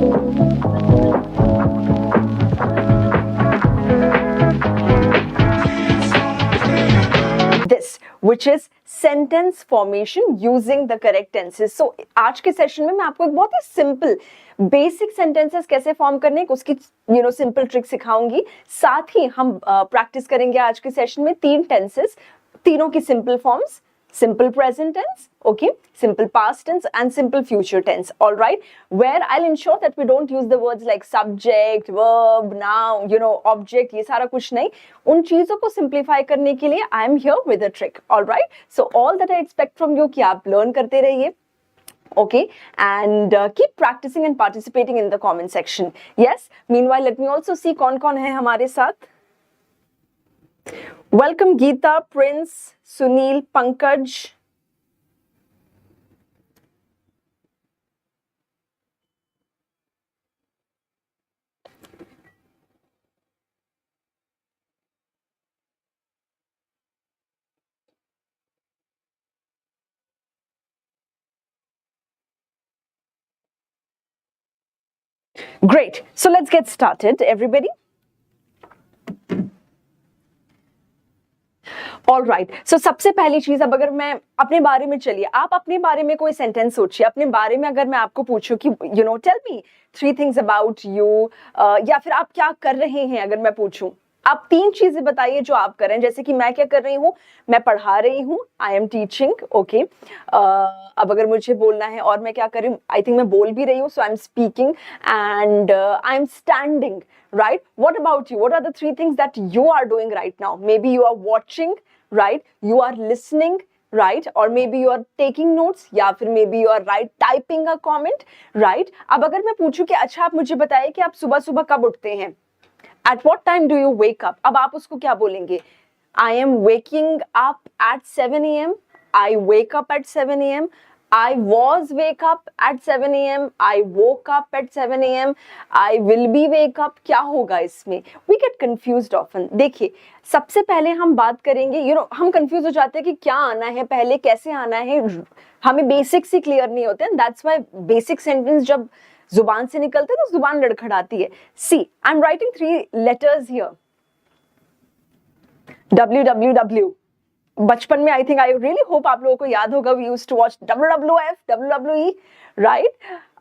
This, which is sentence formation using the correct tenses. So आज के session में मैं आपको एक बहुत ही सिंपल बेसिक सेंटेंसेस कैसे फॉर्म करने हैं उसकी सिंपल ट्रिक सिखाऊंगी। साथ ही हम प्रैक्टिस करेंगे आज के सेशन में 3 टेंसेस, तीनों की simple forms, simple present tense, okay, simple past tense and simple future tense, all right, where I'll ensure that we don't use the words like subject, verb, noun, object, ये सारा कुछ नहीं। उन चीजों को simplify करने के लिए I am here with a trick, all right, so all that I expect from you कि आप learn करते रहिए, okay, and keep practicing and participating in the comment section. Yes, meanwhile let me also see कौन-कौन है हमारे साथ। Welcome Geeta, Prince, Sunil, Pankaj. Great. So let's get started, everybody. All right, so सबसे पहली चीज, अब अगर मैं अपने बारे में, चलिए आप अपने बारे में कोई सेंटेंस सोचिए। अपने बारे में अगर मैं आपको पूछूं कि tell me 3 things about you, या फिर आप क्या कर रहे हैं, अगर मैं पूछूं आप 3 चीजें बताइए जो आप कर रहे हैं। जैसे कि मैं क्या कर रही हूँ, मैं पढ़ा रही हूँ, आई एम टीचिंग, ओके। अब अगर मुझे बोलना है और मैं क्या कर रही हूँ, आई थिंक मैं बोल भी रही हूँ, so I am speaking and I am standing, right? What about you? What are the 3 things that you are doing right now? Maybe you are watching, right? You are listening, right? Or maybe you are taking notes, या फिर maybe you are typing a comment, right? अब अगर मैं पूछूं कि अच्छा आप मुझे बताइए कि आप सुबह सुबह कब उठते हैं? At what time do you wake up? अब आप उसको क्या बोलेंगे? I am waking up at 7 a.m. I wake up at 7 a.m. I was wake up at 7 a.m. I woke up at 7 a.m. I will be wake up. क्या होगा इसमें? We get confused often. देखिए, सबसे पहले हम बात करेंगे, हम confused हो जाते हैं कि क्या आना है पहले, कैसे आना है, हमें बेसिक्स ही क्लियर नहीं होते हैं। That's why बेसिक सेंटेंस जब जुबान से निकलते हैं तो जुबान लड़खड़ाती है। See, I'm writing 3 letters here. WWW. बचपन में I think, I really hope आप लोगों को याद होगा, we used to watch WWF, WWE, right,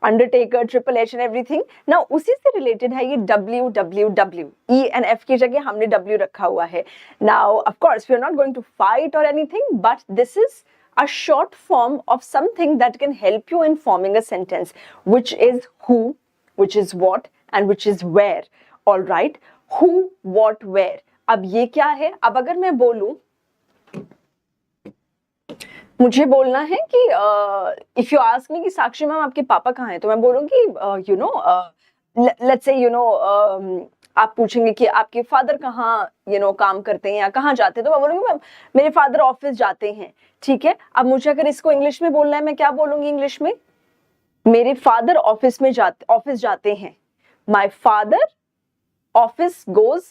Undertaker, triple H and everything. Now उसी से रिलेटेड है ये WWW। E and F की जगह हमने W रखा हुआ है। Now of course we are not going to fight or anything, but this is a short form of something that can help you in forming a sentence, which is who, which is what, and which is where. All right, who, what, where. अब ये क्या है? अब अगर मैं बोलूं, मुझे बोलना है कि इफ यू आस्क मी कि साक्षी मैम आपके पापा कहाँ हैं, तो मैं बोलूंगी लेट्स से आप पूछेंगे कि आपके फादर कहाँ काम करते हैं या कहाँ जाते हैं, तो मैं बोलूंगी मेरे फादर ऑफिस जाते हैं, ठीक है। अब मुझे अगर इसको इंग्लिश में बोलना है, मैं क्या बोलूंगी इंग्लिश में? मेरे फादर ऑफिस जाते हैं। My father office goes,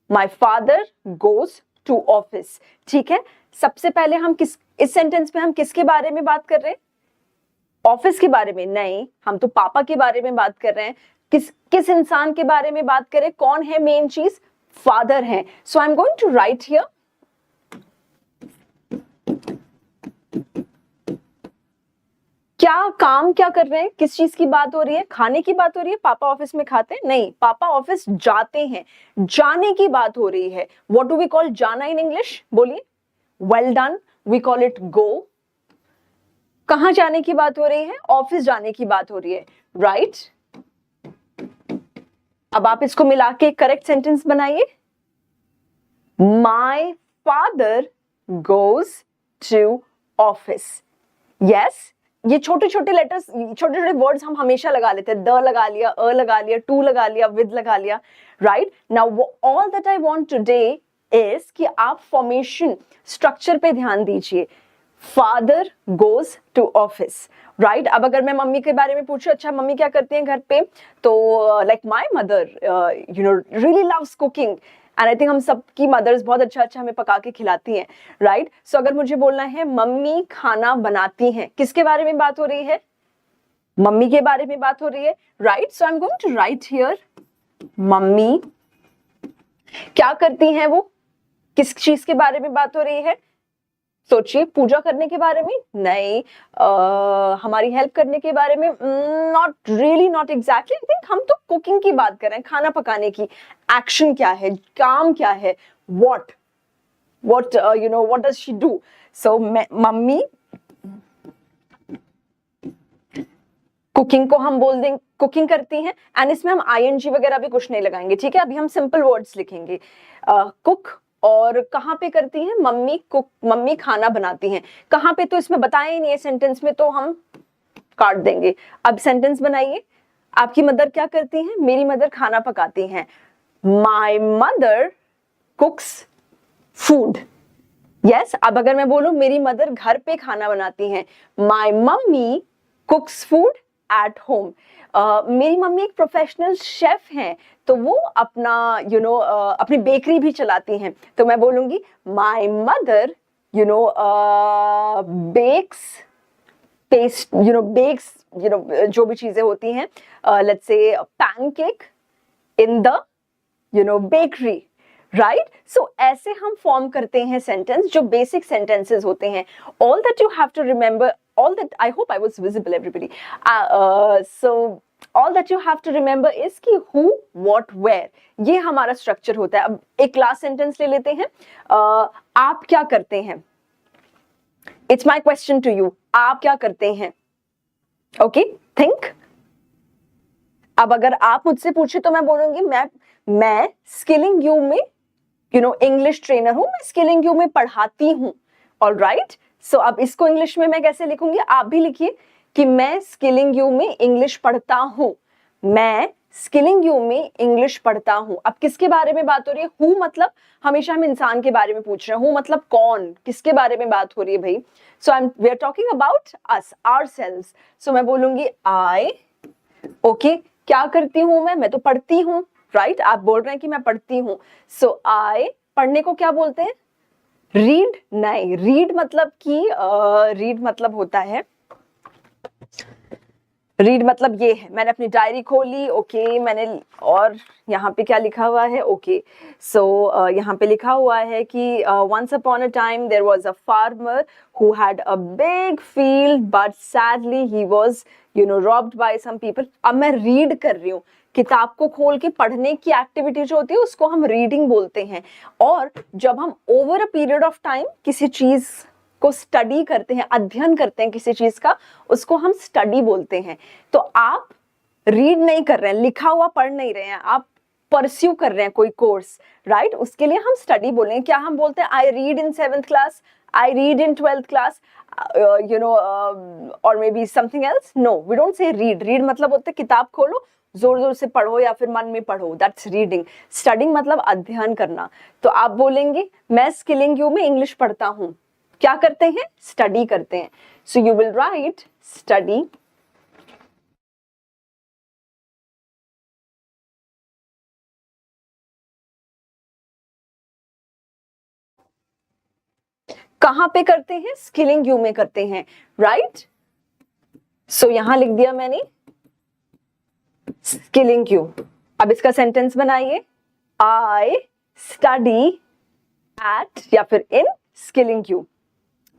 my father goes to office, ठीक है। सबसे पहले हम इस सेंटेंस में हम किसके बारे में बात कर रहे हैं? ऑफिस के बारे में नहीं, हम तो पापा के बारे में बात कर रहे हैं। किस इंसान के बारे में बात करें? कौन है मेन चीज? फादर है। So I am going to write here, क्या कर रहे हैं, किस चीज की बात हो रही है? खाने की बात हो रही है? पापा ऑफिस में खाते हैं? नहीं, पापा ऑफिस जाते हैं, जाने की बात हो रही है। व्हाट डू वी कॉल जाना इन इंग्लिश? बोलिए। Well done, we call it go. कहां जाने की बात हो रही है? ऑफिस जाने की बात हो रही है, राइट? अब आप इसको मिला के करेक्ट सेंटेंस बनाइए। My father goes to office. Yes, ये छोटे छोटे लेटर्स, छोटे छोटे वर्ड्स हम हमेशा लगा लेते हैं। द लगा लिया, अ लगा लिया, टू लगा लिया, विद लगा लिया, right? Now all that I want today is कि आप फॉर्मेशन स्ट्रक्चर पे ध्यान दीजिए। Father goes to office, right? अब अगर मैं मम्मी के बारे में पूछूं, अच्छा मम्मी क्या करती हैं घर पे, तो like my mother really loves cooking, and I think हम सबकी मदर्स बहुत अच्छा अच्छा हमें पका के खिलाती हैं, राइट? सो अगर मुझे बोलना है मम्मी खाना बनाती हैं, किसके बारे में बात हो रही है? मम्मी के बारे में बात हो रही है, right? So I am going to write here mummy. क्या करती हैं वो? किस चीज के बारे में बात हो रही है? सोचिए, पूजा करने के बारे में? नहीं। हमारी हेल्प करने के बारे में? Not really, not exactly. I think हम तो कुकिंग की बात कर रहे हैं, खाना पकाने की। एक्शन क्या है, काम क्या है, what you know what does she do? So mummy, cooking को हम बोल देंगे कुकिंग करती हैं, एंड इसमें हम आईएनजी वगैरह भी कुछ नहीं लगाएंगे, ठीक है? अभी हम सिंपल वर्ड्स लिखेंगे। कुक, और कहाँ पे करती हैं? मम्मी कुक, मम्मी खाना बनाती हैं। कहाँ पे तो इसमें बताया ही नहीं है सेंटेंस में, तो हम काट देंगे। अब सेंटेंस बनाइए। आपकी मदर क्या करती हैं? मेरी मदर खाना पकाती हैं। My mother कुक्स food. यस, अब अगर मैं बोलूं मेरी मदर घर पे खाना बनाती हैं, my mummy cooks food at home. मेरी मम्मी एक प्रोफेशनल शेफ हैं, तो वो अपना अपनी बेकरी भी चलाती हैं, तो मैं बोलूंगी my mother bakes paste bakes जो भी चीजें होती हैं, let's say pancake in the bakery, right? So ऐसे हम फॉर्म करते हैं सेंटेंस, जो बेसिक सेंटेंसेस होते हैं। All that you have to remember, all that, I hope I was visible everybody, so all that you have to remember is कि who, what, where, ये हमारा स्ट्रक्चर होता है। अब एक लास्ट सेंटेंस ले लेते हैं। आप क्या करते हैं? It's my question to you, आप क्या करते हैं? Okay, think. अब अगर आप मुझसे पूछे तो मैं बोलूंगी मैं स्किलिंग यू में इंग्लिश ट्रेनर हूं, मैं स्किलिंग यू में पढ़ाती हूं। ऑलराइट, सो अब इसको इंग्लिश में मैं कैसे लिखूंगी? आप भी लिखिए कि मैं स्किलिंग यू में इंग्लिश पढ़ता हूं। मैं स्किलिंग यू में इंग्लिश पढ़ता हूं। अब किसके बारे में बात हो रही है? हु मतलब हमेशा हम इंसान के बारे में पूछ रहे हैं। हु मतलब कौन, किसके बारे में बात हो रही है भाई? So we are talking about us, ourselves. So मैं बोलूंगी आई। ओके, क्या करती हूं मैं तो पढ़ती हूं, राइट? आप बोल रहे हैं कि मैं पढ़ती हूं, सो आई। पढ़ने को क्या बोलते हैं? रीड? नहीं, रीड मतलब कि रीड मतलब होता है, रीड मतलब ये है, मैंने अपनी डायरी खोली, ओके, मैंने, और यहाँ पे क्या लिखा हुआ है? ओके, सो यहाँ पे लिखा हुआ है कि once upon a time there was a farmer who had a big field but sadly he was robbed by some people। अब मैं रीड कर रही हूँ, किताब को खोल के पढ़ने की एक्टिविटी जो होती है उसको हम रीडिंग बोलते हैं। और जब हम over a period of time किसी चीज को स्टडी करते हैं, अध्ययन करते हैं किसी चीज का, उसको हम स्टडी बोलते हैं। तो आप रीड नहीं कर रहे हैं, लिखा हुआ पढ़ नहीं रहे हैं, आप परस्यू कर रहे हैं कोई कोर्स, राइट? उसके लिए हम स्टडी बोलेंगे। क्या हम बोलते हैं? I read in 7th class, I read in 12th class, और maybe something else? No, we don't say read. Read मतलब होता है किताब खोलो, जोर जोर से पढ़ो या फिर मन में पढ़ो, दैट्स रीडिंग। स्टडिंग मतलब अध्ययन करना। तो आप बोलेंगे मैं स्किलिंग यू में इंग्लिश पढ़ता हूं। क्या करते हैं? स्टडी करते हैं। So you will write study. कहां पे करते हैं? स्किलिंग यू में करते हैं, राइट? सो यहां लिख दिया मैंने स्किलिंग यू। अब इसका सेंटेंस बनाइए। आई स्टडी एट, या फिर इन स्किलिंग यू,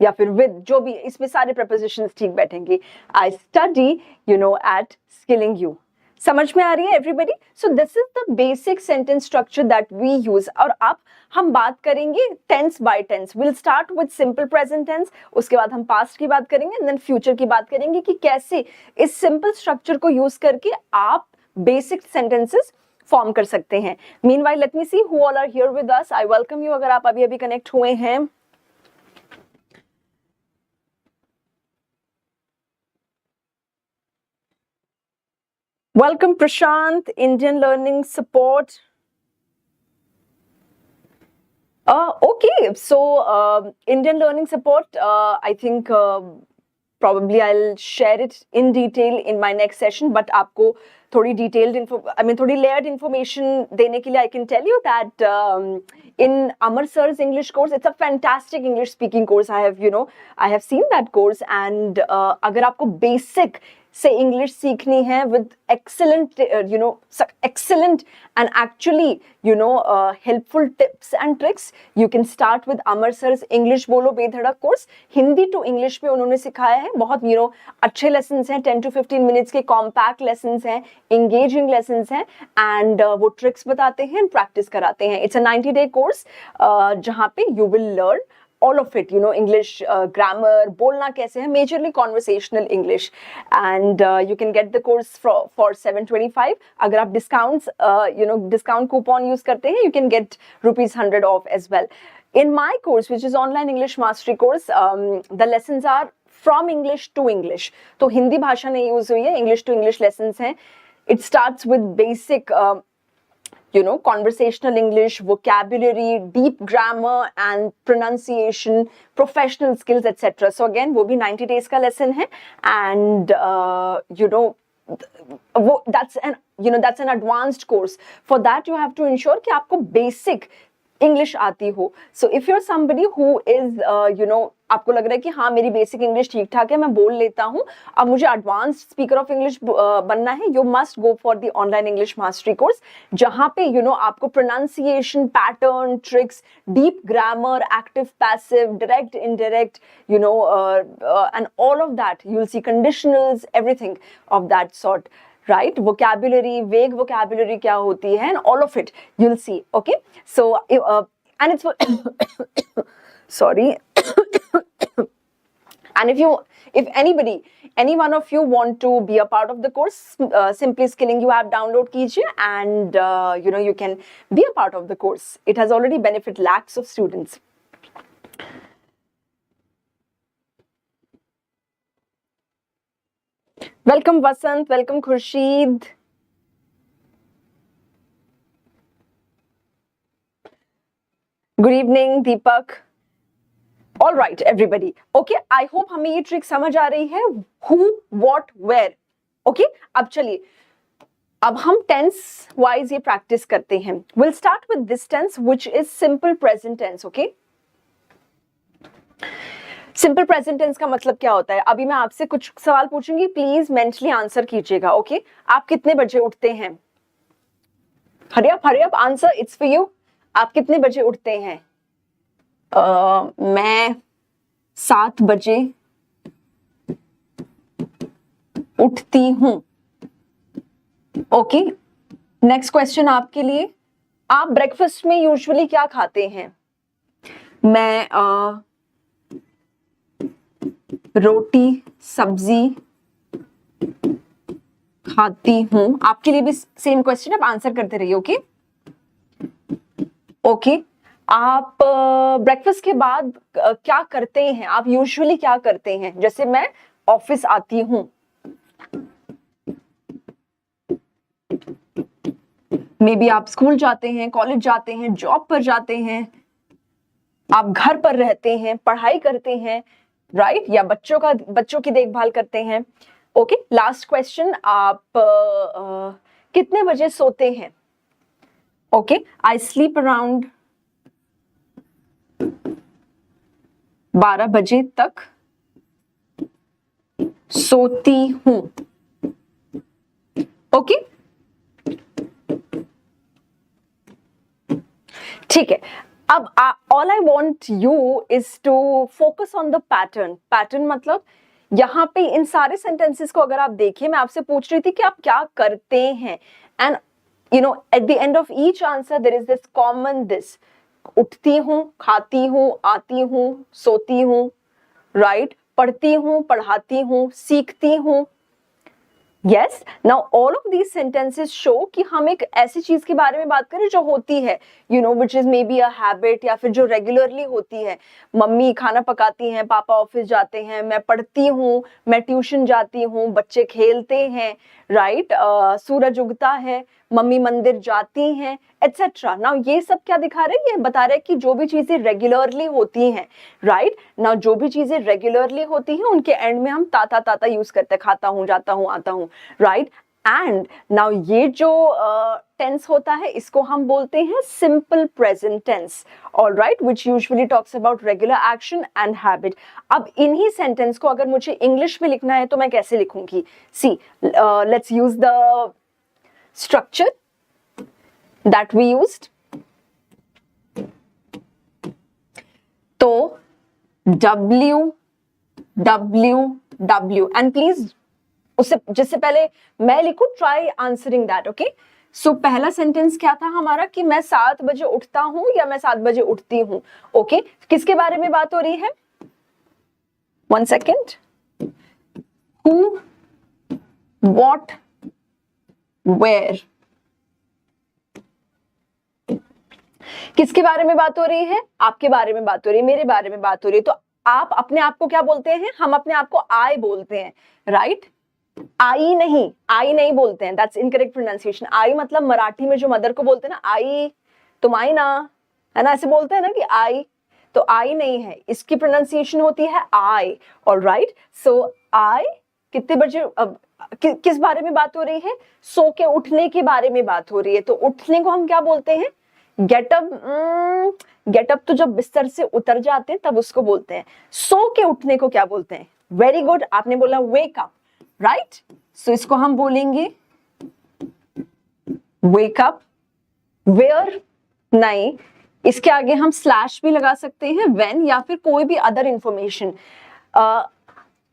या फिर विद, जो भी, इसमें सारे प्रपोजिशंस ठीक बैठेंगे। I study at Skilling You. समझ में आ रही है everybody? So this is the basic sentence structure that we use. और अब हम बात करेंगे tense by tense. Will start with simple present tense, उसके बाद हम पास्ट की बात करेंगे, एंड देन फ्यूचर की बात करेंगे कि कैसे इस सिंपल स्ट्रक्चर को यूज करके आप बेसिक सेंटेंसेस फॉर्म कर सकते हैं। Meanwhile let me see who all are here with us. I welcome you, अगर आप अभी अभी कनेक्ट हुए हैं। Welcome Prashant, Indian Learning Support. Okay, so Indian Learning Support, I think probably I'll share it in detail in my next session, but आपको थोड़ी detailed थोड़ी layered information देने के लिए I can tell you that in Amar sir's English course, it's a fantastic English speaking course. I have seen that course, and अगर आपको basic से English सीखनी है with excellent excellent and actually helpful tips and tricks, you can start with Amar sir's English Bolo Bedhadak course. Hindi to English में उन्होंने सिखाया है, बहुत अच्छे लेसन्स हैं, 10 to 15 मिनट्स के कॉम्पैक्ट लेसन्स हैं, इंगेजिंग लेसन्स हैं, एंड वो ट्रिक्स बताते हैं, प्रैक्टिस कराते हैं। इट्स अ 90-day कोर्स जहाँ पे you will learn all of it, English grammar, बोलना कैसे है, majorly conversational English, and you can get the course for 725. अगर आप discounts discount coupon use करते हैं, you can get ₹100 off as well. In my course, which is online English mastery course, the lessons are from English to English. तो हिंदी भाषा नहीं use हुई है, English to English lessons हैं. It starts with basic conversational English, vocabulary, deep grammar and pronunciation, professional skills, etc. So again, वो भी 90 days का lesson है, and that's an advanced course. For that you have to ensure कि आपको basic English आती हो. So if you are somebody who is आपको लग रहा है कि हाँ मेरी बेसिक इंग्लिश ठीक ठाक है, मैं बोल लेता हूँ, अब मुझे एडवांस स्पीकर ऑफ इंग्लिश बनना है, you must go for the online English mastery course, जहाँ पे आपको pronunciation, pattern, tricks, deep grammar, active passive, direct indirect, and all of that you will see conditionals, everything of that sort. Right, vocabulary, vague vocabulary क्या होती है, and all of it you'll see. Okay, so and it's sorry and if any one of you want to be a part of the course, Simply Skilling you app download कीजिए, and you can be a part of the course. It has already benefit lakhs of students. Welcome Vasant, welcome Khurshid. Good evening Deepak. All right everybody. Okay, I hope हमें ये trick समझ आ रही है. Who, what, where. Okay, अब चलिए, अब हम tense wise ये प्रैक्टिस करते हैं. We'll start with this tense which is simple present tense. Okay, simple present tense का मतलब क्या होता है? अभी मैं आपसे कुछ सवाल पूछूंगी, प्लीज मेंटली आंसर कीजिएगा. ओके, आप कितने बजे उठते हैं? Hurry up answer, it's for you. आप कितने बजे उठते हैं? मैं 7 बजे उठती हूं. ओके, नेक्स्ट क्वेश्चन आपके लिए. आप ब्रेकफास्ट में यूजुअली क्या खाते हैं? मैं रोटी सब्जी खाती हूं. आपके लिए भी सेम क्वेश्चन, आप आंसर करते रहिए. ओके ओके, आप ब्रेकफास्ट के बाद क्या करते हैं? आप यूजुअली क्या करते हैं? जैसे मैं ऑफिस आती हूं, मे बी आप स्कूल जाते हैं, कॉलेज जाते हैं, जॉब पर जाते हैं, आप घर पर रहते हैं, पढ़ाई करते हैं, राइट, या बच्चों की देखभाल करते हैं. ओके, लास्ट क्वेश्चन, आप कितने बजे सोते हैं? ओके, आई स्लीप अराउंड 12 बजे तक सोती हूं. ओके, ठीक है. अब all I want you is to focus on the pattern. Pattern मतलब यहाँ पे इन सारे सेंटेंसेस को अगर आप देखें, मैं आपसे पूछ रही थी कि आप क्या करते हैं, and at the end of each answer there is this common, this उठती हूँ, खाती हूँ, आती हूँ, सोती हूँ, राइट, पढ़ती हूँ, पढ़ाती हूँ, सीखती हूँ. Yes, now all of these sentences show कि हम एक ऐसी चीज के बारे में बात करें जो होती है, which is maybe a habit, या फिर जो रेगुलरली होती है. मम्मी खाना पकाती हैं, पापा ऑफिस जाते हैं, मैं पढ़ती हूँ, मैं ट्यूशन जाती हूँ, बच्चे खेलते हैं, राइट, सूरज उगता है, मम्मी मंदिर जाती हैं, एटसेट्रा. नाउ ये सब क्या दिखा रहे हैं? ये बता रहे हैं कि जो भी चीजें रेगुलरली होती हैं, राइट. नाउ जो भी चीजें रेगुलरली होती हैं उनके एंड में हम ताता यूज करते हैं, खाता हूँ, जाता हूँ, आता हूँ, राइट. एंड नाउ ये जो टेंस होता है इसको हम बोलते हैं simple present tense, alright, which usually talks about regular action and habit. अब इन्हीं सेंटेंस को अगर मुझे इंग्लिश में लिखना है तो मैं कैसे लिखूंगी? See, let's use the structure that we used. तो W W W, and please उससे जिससे पहले मैं लिखूं, try answering that, okay. So पहला सेंटेंस क्या था हमारा कि मैं 7 बजे उठता हूं या मैं 7 बजे उठती हूं, ओके। किसके बारे में बात हो रही है? 1 सेकेंड। हु, व्हाट, वेयर, किसके बारे में बात हो रही है? आपके बारे में बात हो रही है, मेरे बारे में बात हो रही है। तो आप अपने आप को क्या बोलते हैं? हम अपने आप को आई बोलते हैं, राइट? आई नहीं बोलते हैं, दैट्स इनकरेक्ट प्रोनाउंसिएशन। आई मतलब मराठी में जो मदर को बोलते हैं ना, आई तुम आई ना, है ना, ऐसे बोलते हैं ना कि आई, तो आई नहीं है, इसकी प्रोनाउंसिएशन होती है आई, ऑलराइट। सो आई कितने बजे, किस बारे में बात हो रही है? सो के उठने के बारे में बात हो रही है। तो उठने को हम क्या बोलते हैं? Get up. गेट अप तो जब बिस्तर से उतर जाते हैं तब उसको बोलते हैं। सो के उठने को क्या बोलते हैं? वेरी गुड, आपने बोला वेक अप, राइट। सो इसको हम बोलेंगे वेक अप। वेयर नहीं, इसके आगे हम स्लैश भी लगा सकते हैं, व्हेन, या फिर कोई भी अदर इंफॉर्मेशन।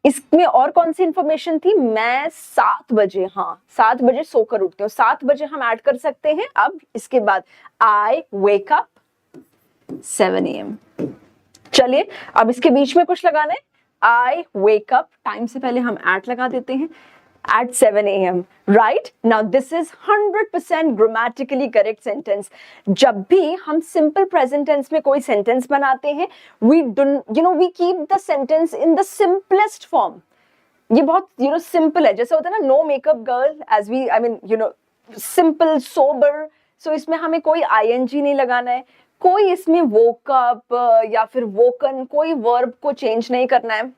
इसमें और कौन सी इंफॉर्मेशन थी? मैं 7 बजे, हाँ 7 बजे सोकर उठती हूँ, 7 बजे हम ऐड कर सकते हैं। अब इसके बाद आई वेक अप 7 AM। चलिए अब इसके बीच में कुछ लगाना है, आई वेक अप, टाइम से पहले हम ऐड लगा देते हैं, at 7 AM, right? Now this is 100% grammatically correct sentence. जब भी हम simple present tense में कोई sentence बनाते हैं, we keep the sentence in the simplest form. ये बहुत simple है, जैसे होता है ना no makeup girl, as we simple sober. So इसमें हमें कोई ing नहीं लगाना है, कोई इसमें woke up या फिर woken, कोई verb को change नहीं करना है,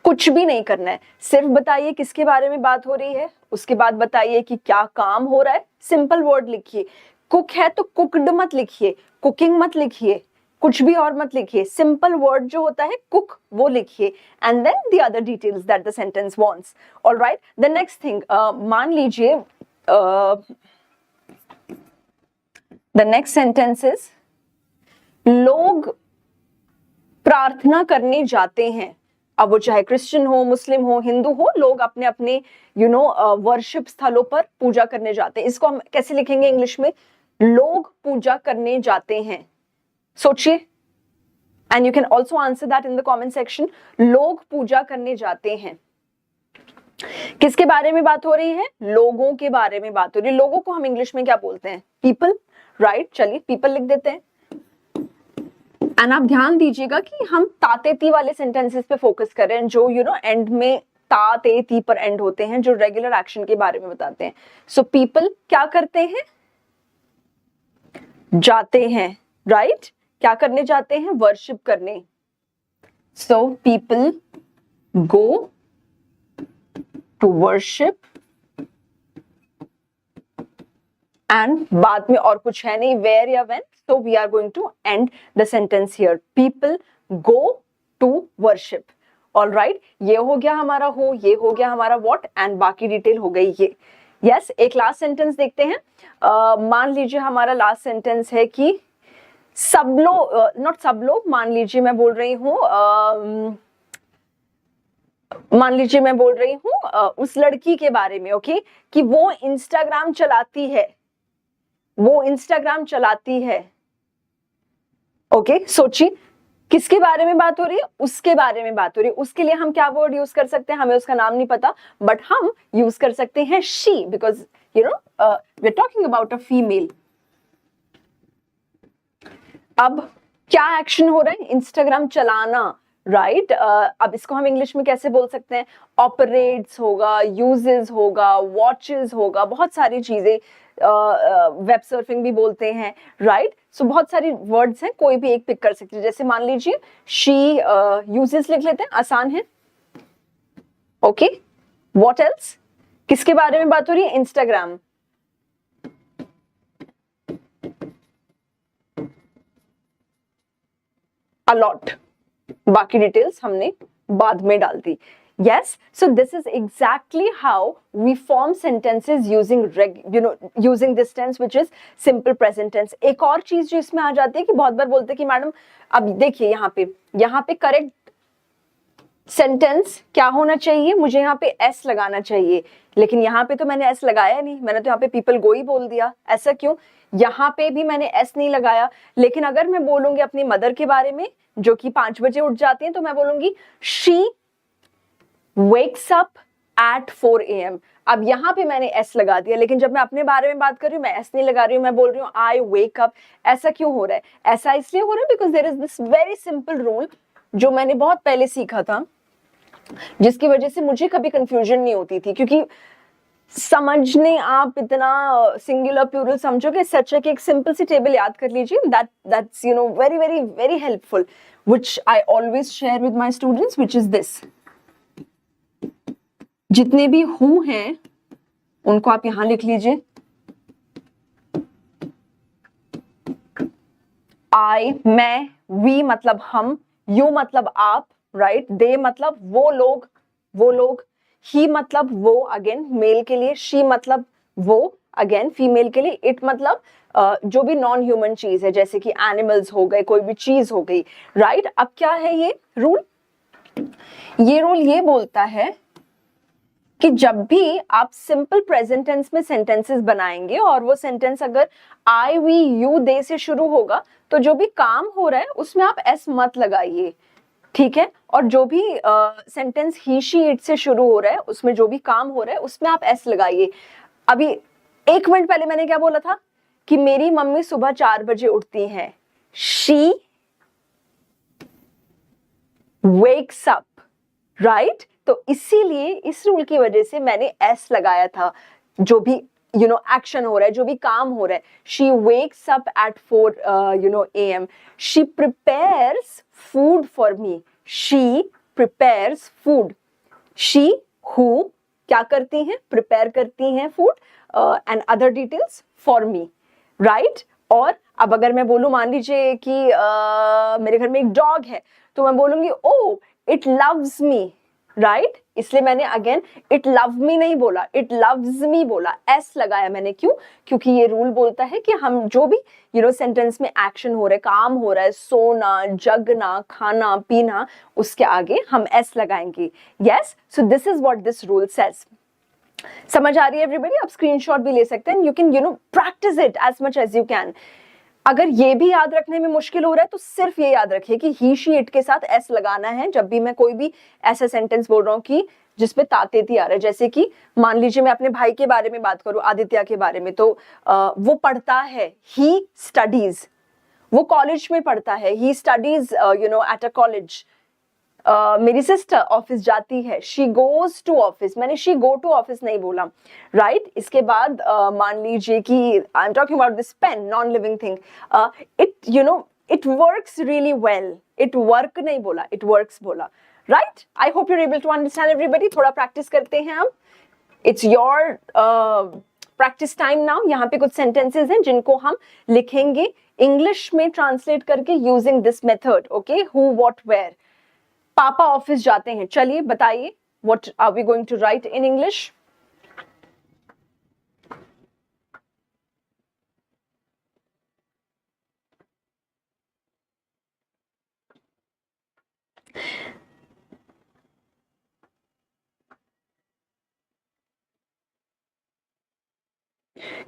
कुछ भी नहीं करना है। सिर्फ बताइए किसके बारे में बात हो रही है, उसके बाद बताइए कि क्या काम हो रहा है, सिंपल वर्ड लिखिए। कुक है तो कुकड मत लिखिए, कुकिंग मत लिखिए, कुछ भी और मत लिखिए, सिंपल वर्ड जो होता है कुक वो लिखिए, and then the other details that the sentence wants, alright. The next thing, मान लीजिए द नेक्स्ट सेंटेंस इज लोग प्रार्थना करने जाते हैं। अब वो चाहे क्रिश्चियन हो, मुस्लिम हो, हिंदू हो, लोग अपने अपने वर्शिप स्थलों पर पूजा करने जाते हैं। इसको हम कैसे लिखेंगे इंग्लिश में? लोग पूजा करने जाते हैं। सोचिए, and you can also answer that in the comment section. लोग पूजा करने जाते हैं, किसके बारे में बात हो रही है? लोगों के बारे में बात हो रही है। लोगों को हम इंग्लिश में क्या बोलते हैं? People, right. चलिए पीपल लिख देते हैं। एंड आप ध्यान दीजिएगा कि हम ताते ती वाले सेंटेंसेस पे फोकस कर रहे हैं, जो एंड में ता ते ती पर एंड होते हैं, जो रेगुलर एक्शन के बारे में बताते हैं। सो पीपल क्या करते हैं? जाते हैं, राइट। क्या करने जाते हैं? वर्शिप करने। So people go to worship, and बाद में और कुछ है नहीं, वेयर या when, so we are going to end the sentence here. People go to worship. All right, ये हो गया हमारा हो, ये हो गया हमारा what, and बाकी डिटेल हो गई ये। Yes, एक लास्ट सेंटेंस देखते हैं। मान लीजिए हमारा लास्ट सेंटेंस है कि सब लोग, नॉट सब लोग, मान लीजिए मैं बोल रही हूँ उस लड़की के बारे में, ओके, कि वो इंस्टाग्राम चलाती है, ओके। सोचिए किसके बारे में बात हो रही है? उसके बारे में बात हो रही है। उसके लिए हम क्या वर्ड यूज कर सकते हैं? हमें उसका नाम नहीं पता, बट हम यूज कर सकते हैं she, because we are talking about a female. अब क्या एक्शन हो रहा है? इंस्टाग्राम चलाना, राइट। अब इसको हम इंग्लिश में कैसे बोल सकते हैं? ऑपरेट्स होगा, यूजेस होगा, वॉचेस होगा, बहुत सारी चीजें, वेब सर्फिंग भी बोलते हैं, राइट। सो बहुत सारी वर्ड्स हैं, कोई भी एक पिक कर सकते हैं। जैसे मान लीजिए शी यूजेस लिख लेते हैं, आसान है, ओके। What else? किसके बारे में बात हो रही है? इंस्टाग्राम। अलॉट, बाकी डिटेल्स हमने बाद में डाल दी। Yes, so this is exactly how we form sentences using using this tense which is simple present tense. एक और चीज जो इसमें आ जाती है कि बहुत बार बोलते हैं कि मैडम अब देखिए यहाँ पे करेक्ट सेंटेंस क्या होना चाहिए, मुझे यहाँ पे एस लगाना चाहिए, लेकिन यहाँ पे तो मैंने एस लगाया नहीं, मैंने तो यहाँ पे पीपल गो ही बोल दिया। ऐसा क्यों? यहाँ पे भी मैंने एस नहीं लगाया, लेकिन अगर मैं बोलूंगी अपनी मदर के बारे में जो कि 5 बजे उठ जाती हैं, तो मैं बोलूंगी she wakes up at 4 AM। अब यहाँ पे मैंने एस लगा दिया, लेकिन जब मैं अपने बारे में बात कर रही हूँ मैं एस नहीं लगा रही हूँ, मैं बोल रही हूँ आई वेक अप। ऐसा क्यों हो रहा है? ऐसा इसलिए हो रहा है because there is this very simple rule जो मैंने बहुत पहले सीखा था, जिसकी वजह से मुझे कभी कंफ्यूजन नहीं होती थी, क्योंकि समझने आप इतना सिंगुलर प्लूरल समझोगे, सच है कि एक सिंपल सी टेबल याद कर लीजिए, that's very very very helpful, which I always share with my students, which is this. जितने भी हु हैं उनको आप यहां लिख लीजिए। आई, मैं, वी मतलब हम, यू मतलब आप, राइट, दे मतलब वो लोग, ही मतलब वो अगेन मेल के लिए, शी मतलब वो अगेन फीमेल के लिए, इट मतलब जो भी नॉन ह्यूमन चीज है, जैसे कि एनिमल्स हो गए, कोई भी चीज हो गई, राइट। अब क्या है ये रूल? ये रूल ये बोलता है कि जब भी आप सिंपल प्रेजेंट टेंस में सेंटेंसेस बनाएंगे और वो सेंटेंस अगर आई, वी, यू, दे से शुरू होगा, तो जो भी काम हो रहा है उसमें आप एस मत लगाइए, ठीक है। और जो भी सेंटेंस ही, शी, इट से शुरू हो रहा है उसमें जो भी काम हो रहा है उसमें आप एस लगाइए। अभी 1 मिनट पहले मैंने क्या बोला था कि मेरी मम्मी सुबह 4 बजे उठती हैं, शी wakes up, राइट। तो इसीलिए इस रूल की वजह से मैंने एस लगाया था। जो भी एक्शन हो रहा है, जो भी काम हो रहा है, she wakes up at 4 AM, she prepares food for me, she prepares food, she who क्या करती हैं? प्रिपेयर करती हैं food and other details for me, right. और अब अगर मैं बोलूं, मान लीजिए कि मेरे घर में एक डॉग है, तो मैं बोलूंगी ओ इट लव्स मी, राइट। इसलिए मैंने अगेन इट लव मी नहीं बोला, इट लव्स मी बोला, एस लगाया मैंने। क्यों? क्योंकि ये रूल बोलता है कि हम जो भी सेंटेंस में एक्शन हो रहा है, काम हो रहा है, सोना, जगना, खाना, पीना, उसके आगे हम एस लगाएंगे। Yes, so this is what this rule says. समझ आ रही है एवरीबॉडी? आप स्क्रीनशॉट भी ले सकते हैं, you can practice it as much as you can. अगर ये भी याद रखने में मुश्किल हो रहा है तो सिर्फ ये याद रखिए कि ही, शी, इट के साथ एस लगाना है जब भी मैं कोई भी ऐसा सेंटेंस बोल रहा हूँ कि जिसपे तातेती आ रहा है। जैसे कि मान लीजिए मैं अपने भाई के बारे में बात करूं, आदित्य के बारे में, तो वो पढ़ता है, ही स्टडीज, वो कॉलेज में पढ़ता है, he studies at a college. मेरी सिस्टर ऑफिस जाती है, शी गोज टू ऑफिस, मैंने शी गो टू ऑफिस नहीं बोला, राइट। इसके बाद मान लीजिए कि I am talking about this pen, non living thing, it works really well, it work नहीं बोला, इट वर्क्स बोला, right. I hope you are able to understand everybody. थोड़ा प्रैक्टिस करते हैं हम, it's your practice time now. यहाँ पे कुछ सेंटेंसेस हैं जिनको हम लिखेंगे इंग्लिश में ट्रांसलेट करके using this method, okay. Who, what, where. पापा ऑफिस जाते हैं, चलिए बताइए, what are we going to write in English?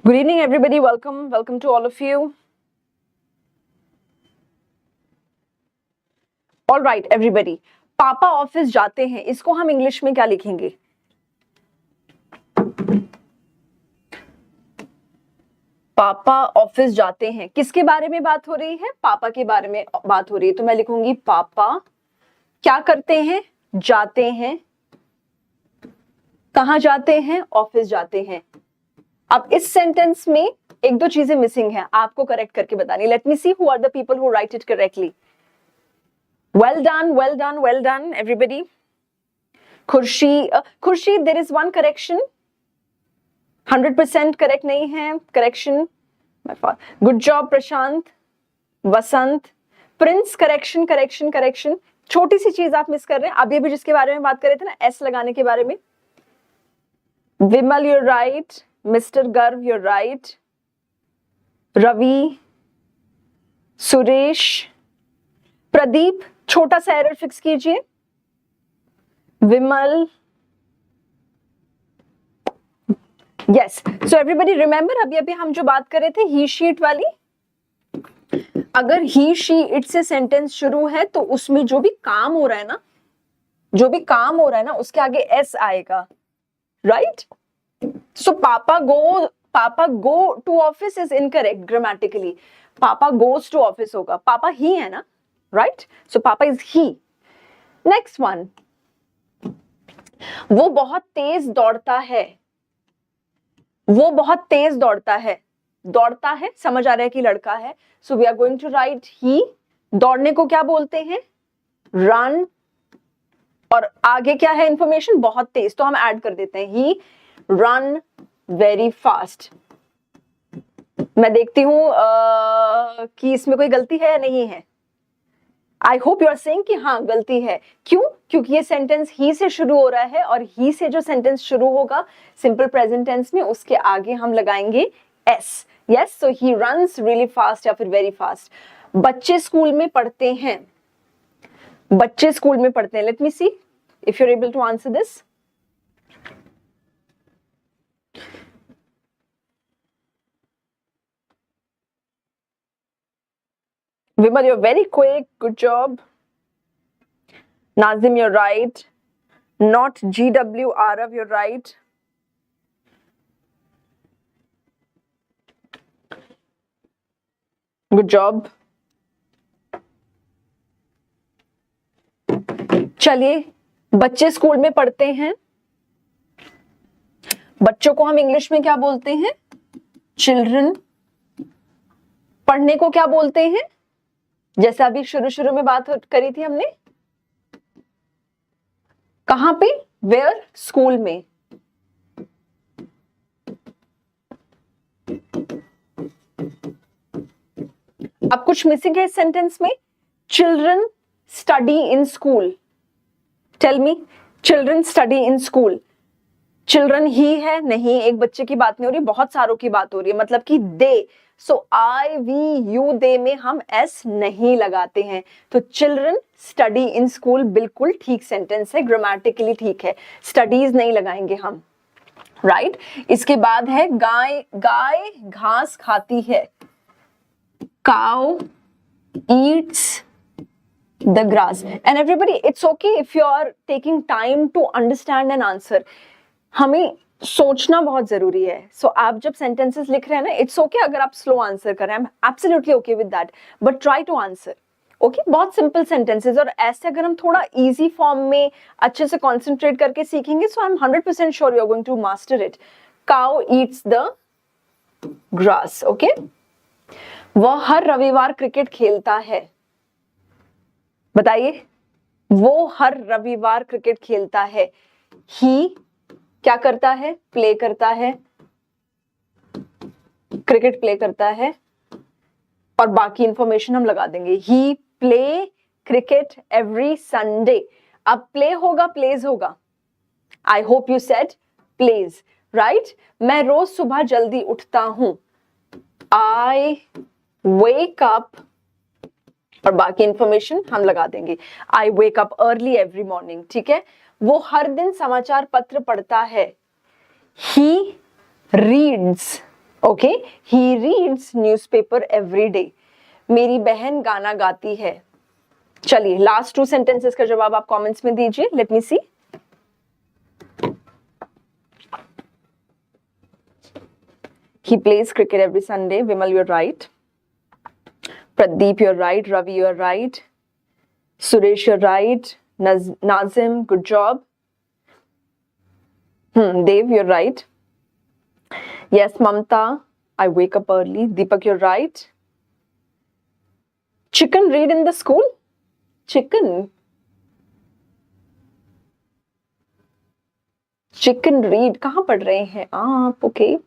Good evening everybody, welcome to all of you. All right everybody, पापा ऑफिस जाते हैं, इसको हम इंग्लिश में क्या लिखेंगे? पापा ऑफिस जाते हैं, किसके बारे में बात हो रही है? पापा के बारे में बात हो रही है, तो मैं लिखूंगी पापा क्या करते हैं? जाते हैं। कहां जाते हैं? ऑफिस जाते हैं। अब इस सेंटेंस में एक दो चीजें मिसिंग हैं, आपको करेक्ट करके बतानी। Let me see who are the people who write it correctly. Well done, well done, well done, everybody. Khurshid, there is one correction. 100% correct नहीं है, करेक्शन। गुड जॉब प्रशांत, वसंत, प्रिंस, करेक्शन करेक्शन करेक्शन। छोटी सी चीज आप miss कर रहे हैं, अभी अभी जिसके बारे में बात कर रहे थे ना, एस लगाने के बारे में। विमल यूर राइट, मिस्टर गर्व यूर राइट, रवि, सुरेश, प्रदीप, छोटा सा एरर फिक्स कीजिए। विमल, यस। सो एवरीबडी रिमेंबर, अभी अभी हम जो बात कर रहे थे ही शीट वाली, अगर ही शी इट से सेंटेंस शुरू है तो उसमें जो भी काम हो रहा है ना, जो भी काम हो रहा है ना, उसके आगे एस आएगा, right? So papa go to office is incorrect grammatically, papa goes to office होगा, पापा ही है ना, राइट? सो पापा इज ही। नेक्स्ट वन, वो बहुत तेज दौड़ता है, वो बहुत तेज दौड़ता है, दौड़ता है समझ आ रहा है कि लड़का है, so we are going to write he. दौड़ने को क्या बोलते हैं? रन। और आगे क्या है इंफॉर्मेशन? बहुत तेज, तो हम ऐड कर देते हैं ही रन वेरी फास्ट। मैं देखती हूं कि इसमें कोई गलती है या नहीं है। I hope you are saying कि हाँ गलती है। क्यों? क्योंकि ये सेंटेंस ही से शुरू हो रहा है, और ही से जो सेंटेंस शुरू होगा सिंपल प्रेजेंट टेंस में, उसके आगे हम लगाएंगे S. Yes, so he runs really fast या फिर वेरी फास्ट। बच्चे स्कूल में पढ़ते हैं, बच्चे स्कूल में पढ़ते हैं। Let me see if you are able to answer this. Vimal, you're very quick. Good job. Nazim, you're right. Not GW. Arav, you're right. Good job. चलिए, बच्चे स्कूल में पढ़ते हैं, बच्चों को हम इंग्लिश में क्या बोलते हैं? चिल्ड्रन। पढ़ने को क्या बोलते हैं? जैसे अभी शुरू में बात करी थी हमने, कहां पे? वेयर? स्कूल में। अब कुछ मिसिंग है इस सेंटेंस में। Children study in school. Tell me, children study in school. Children ही है? नहीं, एक बच्चे की बात नहीं हो रही, बहुत सारों की बात हो रही है, मतलब कि दे। सो आई वी यू दे में हम एस नहीं लगाते हैं, तो चिल्ड्रन स्टडी इन स्कूल बिल्कुल ठीक सेंटेंस है, ग्रामेटिकली ठीक है, स्टडीज नहीं लगाएंगे हम, राइट? इसके बाद है गाय, गाय घास खाती है, cow Yeats the grass. And everybody, it's okay if you are taking time to understand and answer. हमें सोचना बहुत जरूरी है। सो आप जब सेंटेंसेस लिख रहे हैं ना, इट्स ओके अगर आप स्लो आंसर कर रहे हैं, I am absolutely okay with that, but try to answer. Okay, बहुत सिंपल सेंटेंसेस, और ऐसे अगर हम थोड़ा इजी फॉर्म में अच्छे से कॉन्सेंट्रेट करके सीखेंगे, so I am 100% sure you are going to master it. Cow eats the grass. Okay, वह हर रविवार क्रिकेट खेलता है। बताइए, वो हर रविवार क्रिकेट खेलता है। ही क्या करता है? प्ले करता है, क्रिकेट प्ले करता है, और बाकी इंफॉर्मेशन हम लगा देंगे। He play cricket every Sunday. अब प्ले होगा प्लेज होगा, I hope you said plays, right? मैं रोज सुबह जल्दी उठता हूं, आई वेक अप, और बाकी इंफॉर्मेशन हम लगा देंगे। I wake up early every morning, ठीक है? वो हर दिन समाचार पत्र पढ़ता है, he reads. Okay, he reads newspaper every day. मेरी बहन गाना गाती है। चलिए, लास्ट 2 सेंटेंसेस का जवाब आप कमेंट्स में दीजिए। Let me see. He plays cricket every Sunday. Vimal, you're right. Pradeep, you're right. Ravi, you're right. Suresh, you're right. Nazim, good job. Dev, you're right. Yes, Mamta, I wake up early. Deepak, you're right. Chicken read in the school? Chicken. Chicken read कहाँ पढ़ रहे हैं आप? Okay,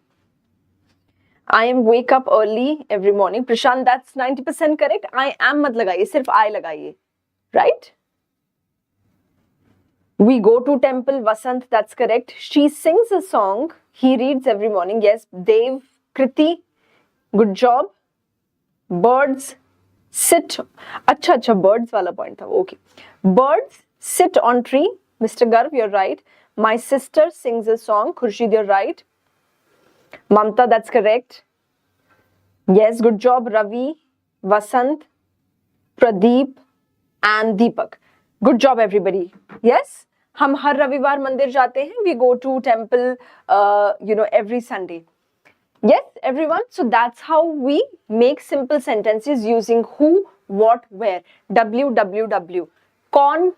I am wake up early every morning. Prashant that's 90% correct. I am मत लगाइए, सिर्फ आई लगाइए, right? We go to temple, Vasant, that's correct. She sings a song, he reads every morning. Yes, Dev, Kriti, good job. Birds sit, अच्छा birds वाला point था, okay. Birds sit on tree, Mr. Garv, you're right. My sister sings a song, Khurshid, you're right. Mamta, that's correct. Yes, good job, Ravi, Vasant, Pradeep and Deepak. Good job everybody. Yes, हम हर रविवार मंदिर जाते हैं. We go to temple, every Sunday. Yes, everyone. So that's how we make simple sentences using who, what, where. WWW. कौन,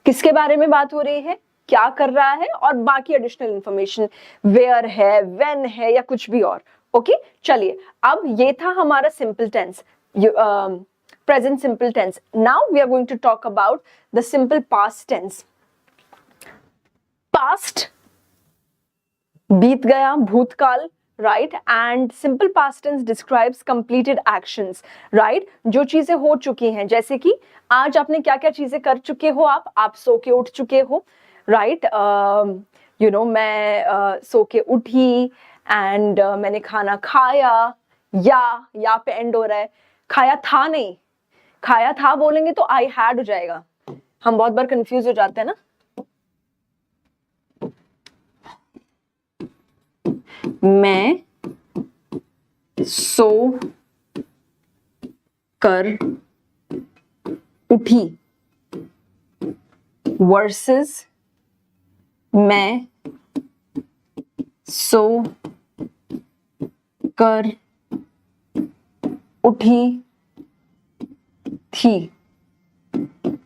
किसके बारे में बात हो रही है, क्या कर रहा है, और बाकी एडिशनल इंफॉर्मेशन वेयर है, व्हेन है, या कुछ भी और. ओके, चलिए, अब ये था हमारा simple tense, present simple tense. Now we are going to talk about the simple past tense. Past, बीत गया, भूतकाल, right? And simple past tense describes completed actions, right? जो चीजें हो चुकी हैं, जैसे कि आज आपने क्या क्या चीजें कर चुके हो, आप सो के उठ चुके हो, right? मैं सो के उठी and मैंने खाना खाया, या पे एंड हो रहा है, खाया था नहीं, खाया था बोलेंगे तो आई हैड हो जाएगा. हम बहुत बार कंफ्यूज हो जाते हैं ना. मैं सो कर उठी वर्सेस मैं सो कर उठी थी,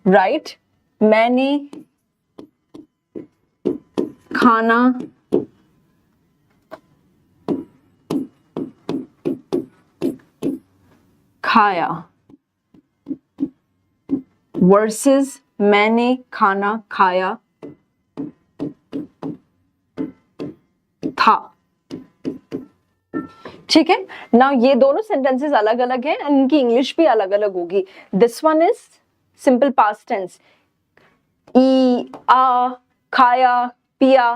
राइट? मैंने खाना खाया वर्सेस मैंने खाना खाया था. ठीक है ना. ये दोनों सेंटेंसेस अलग अलग हैं, इनकी इंग्लिश भी अलग अलग होगी. This one is simple past tense. ई आ, खाया, पिया,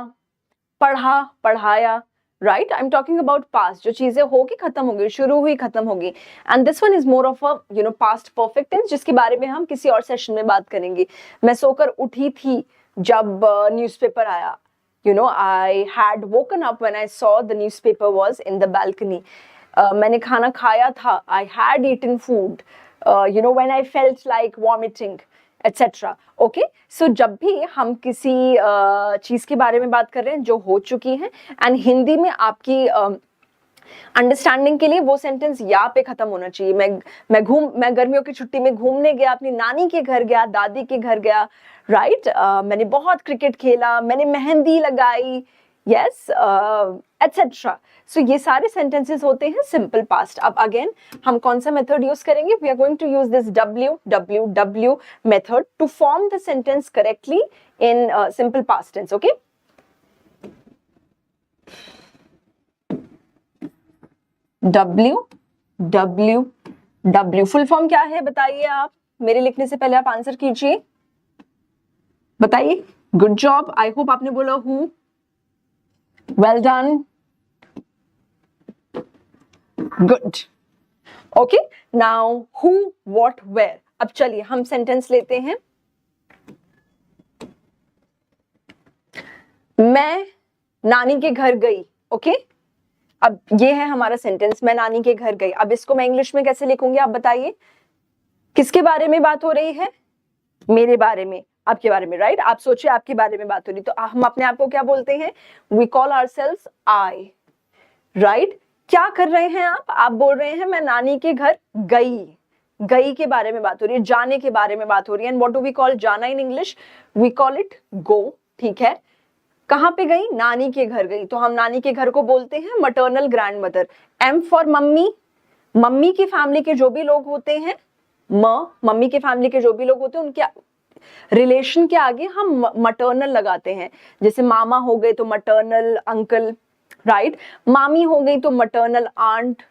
पढ़ा, पढ़ाया, right? I am talking about past, जो चीजें होगी खत्म होगी, शुरू हुई खत्म होगी. And this one is more of a past perfect tense, जिसके बारे में हम किसी और सेशन में बात करेंगे. मैं सोकर उठी थी जब न्यूज़पेपर आया. I had woken up when I saw the newspaper was in the balcony. मैंने खाना खाया था. I had eaten food. When I felt like vomiting, etc. Okay? So जब भी हम किसी चीज के बारे में बात कर रहे हैं जो हो चुकी है, एंड हिंदी में आपकी अंडरस्टैंडिंग के लिए वो सेंटेंस या पे खत्म होना चाहिए. मैं गर्मियों की छुट्टी में घूमने गया, अपनी नानी के घर गया, दादी के घर गया, राइट? मैंने बहुत क्रिकेट खेला, मैंने मेहंदी लगाई, यस, एटसेट्रा. सो ये सारे सेंटेंसेस होते हैं सिंपल पास्ट. अब अगेन हम कौन सा मेथड यूज करेंगे? We are going to use this WWW method to form the sentence correctly in simple past tense. Okay, WWW full form क्या है बताइए आप. मेरे लिखने से पहले आप आंसर कीजिए, बताइए. Good job. आई होप आपने बोला who. Well done, good. Okay, now who, what, where. अब चलिए हम सेंटेंस लेते हैं. मैं नानी के घर गई. ओके, अब ये है हमारा सेंटेंस, मैं नानी के घर गई. अब इसको मैं इंग्लिश में कैसे लिखूंगी आप बताइए. किसके बारे में बात हो रही है? मेरे बारे में, आपके बारे में, राइट? आप सोचिए आपके बारे में बात हो रही, तो हम अपने आप को क्या बोलते हैं? We call ourselves I, right? क्या कर रहे हैं आप बोल रहे हैं मैं नानी के घर गई. गई के बारे में बात हो रही है, जाने के बारे में बात हो रही है. And what do we call जाना in English? We call it go. ठीक है, कहां पे गई? नानी के घर गई. तो हम नानी के घर को बोलते हैं maternal grand mother. M for mummy. Mummy की फैमिली के जो भी लोग होते हैं, मम्मी के फैमिली के जो भी लोग होते हैं उनके रिलेशन के आगे हम मटर्नल लगाते हैं, जैसे मामा हो गए तो मटर्नल अंकल, राइट, मामी हो गई तो maternal aunt,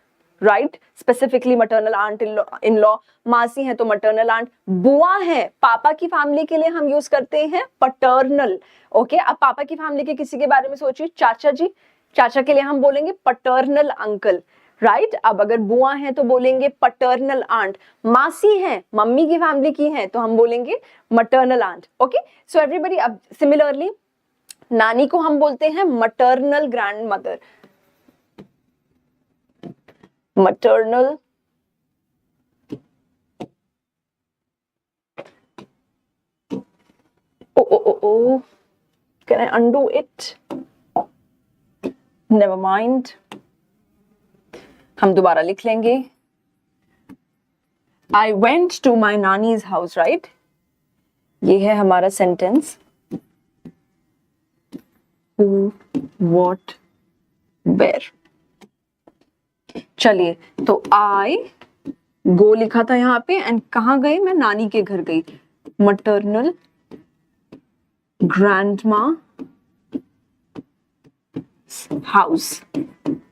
right, specifically maternal aunt in law, मासी है तो मटर्नल आंट, बुआ है पापा की फैमिली के लिए हम यूज करते हैं पटर्नल। ओके, अब पापा की फैमिली के किसी के बारे में सोचिए, चाचा जी, चाचा के लिए हम बोलेंगे पटर्नल अंकल, राइट। अब अगर बुआ है तो बोलेंगे पटर्नल आंट, मासी है मम्मी की फैमिली की है तो हम बोलेंगे maternal aunt. Okay, so everybody, अब सिमिलरली नानी को हम बोलते हैं maternal grand mother, maternal oh, can I undo it? Never mind, हम दोबारा लिख लेंगे। I went to my nani's house, right? ये है हमारा सेंटेंस, who, what, where। चलिए, तो आई गो लिखा था यहाँ पे, एंड कहाँ गई, मैं नानी के घर गई, मटर्नल ग्रैंडमा हाउस,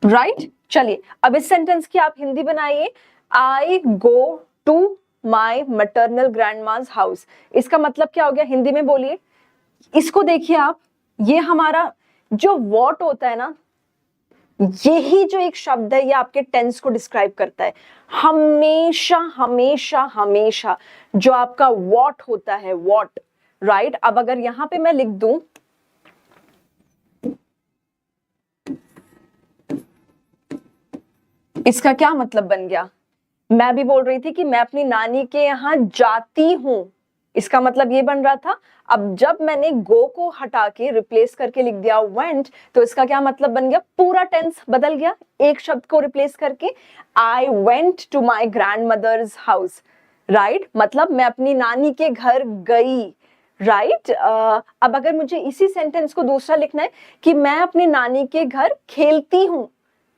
राइट। चलिए, अब इस सेंटेंस की आप हिंदी बनाइए, I go to my maternal grandma's house. इसका मतलब क्या हो गया, हिंदी में बोलिए। इसको देखिए आप, ये हमारा जो वॉट होता है ना, यही जो एक शब्द है ये आपके टेंस को डिस्क्राइब करता है। हमेशा हमेशा हमेशा जो आपका वॉट होता है, वॉट, राइट। अब अगर यहां पे मैं लिख दूं, इसका क्या मतलब बन गया, मैं भी बोल रही थी कि मैं अपनी नानी के यहाँ जाती हूं, इसका मतलब ये बन रहा था। अब जब मैंने गो को हटा के रिप्लेस करके लिख दिया वेंट, तो इसका क्या मतलब बन गया, पूरा टेंस बदल गया एक शब्द को रिप्लेस करके। I went to my grand mother's house, right, मतलब मैं अपनी नानी के घर गई, राइट। अब अगर मुझे इसी सेंटेंस को दूसरा लिखना है कि मैं अपनी नानी के घर खेलती हूँ,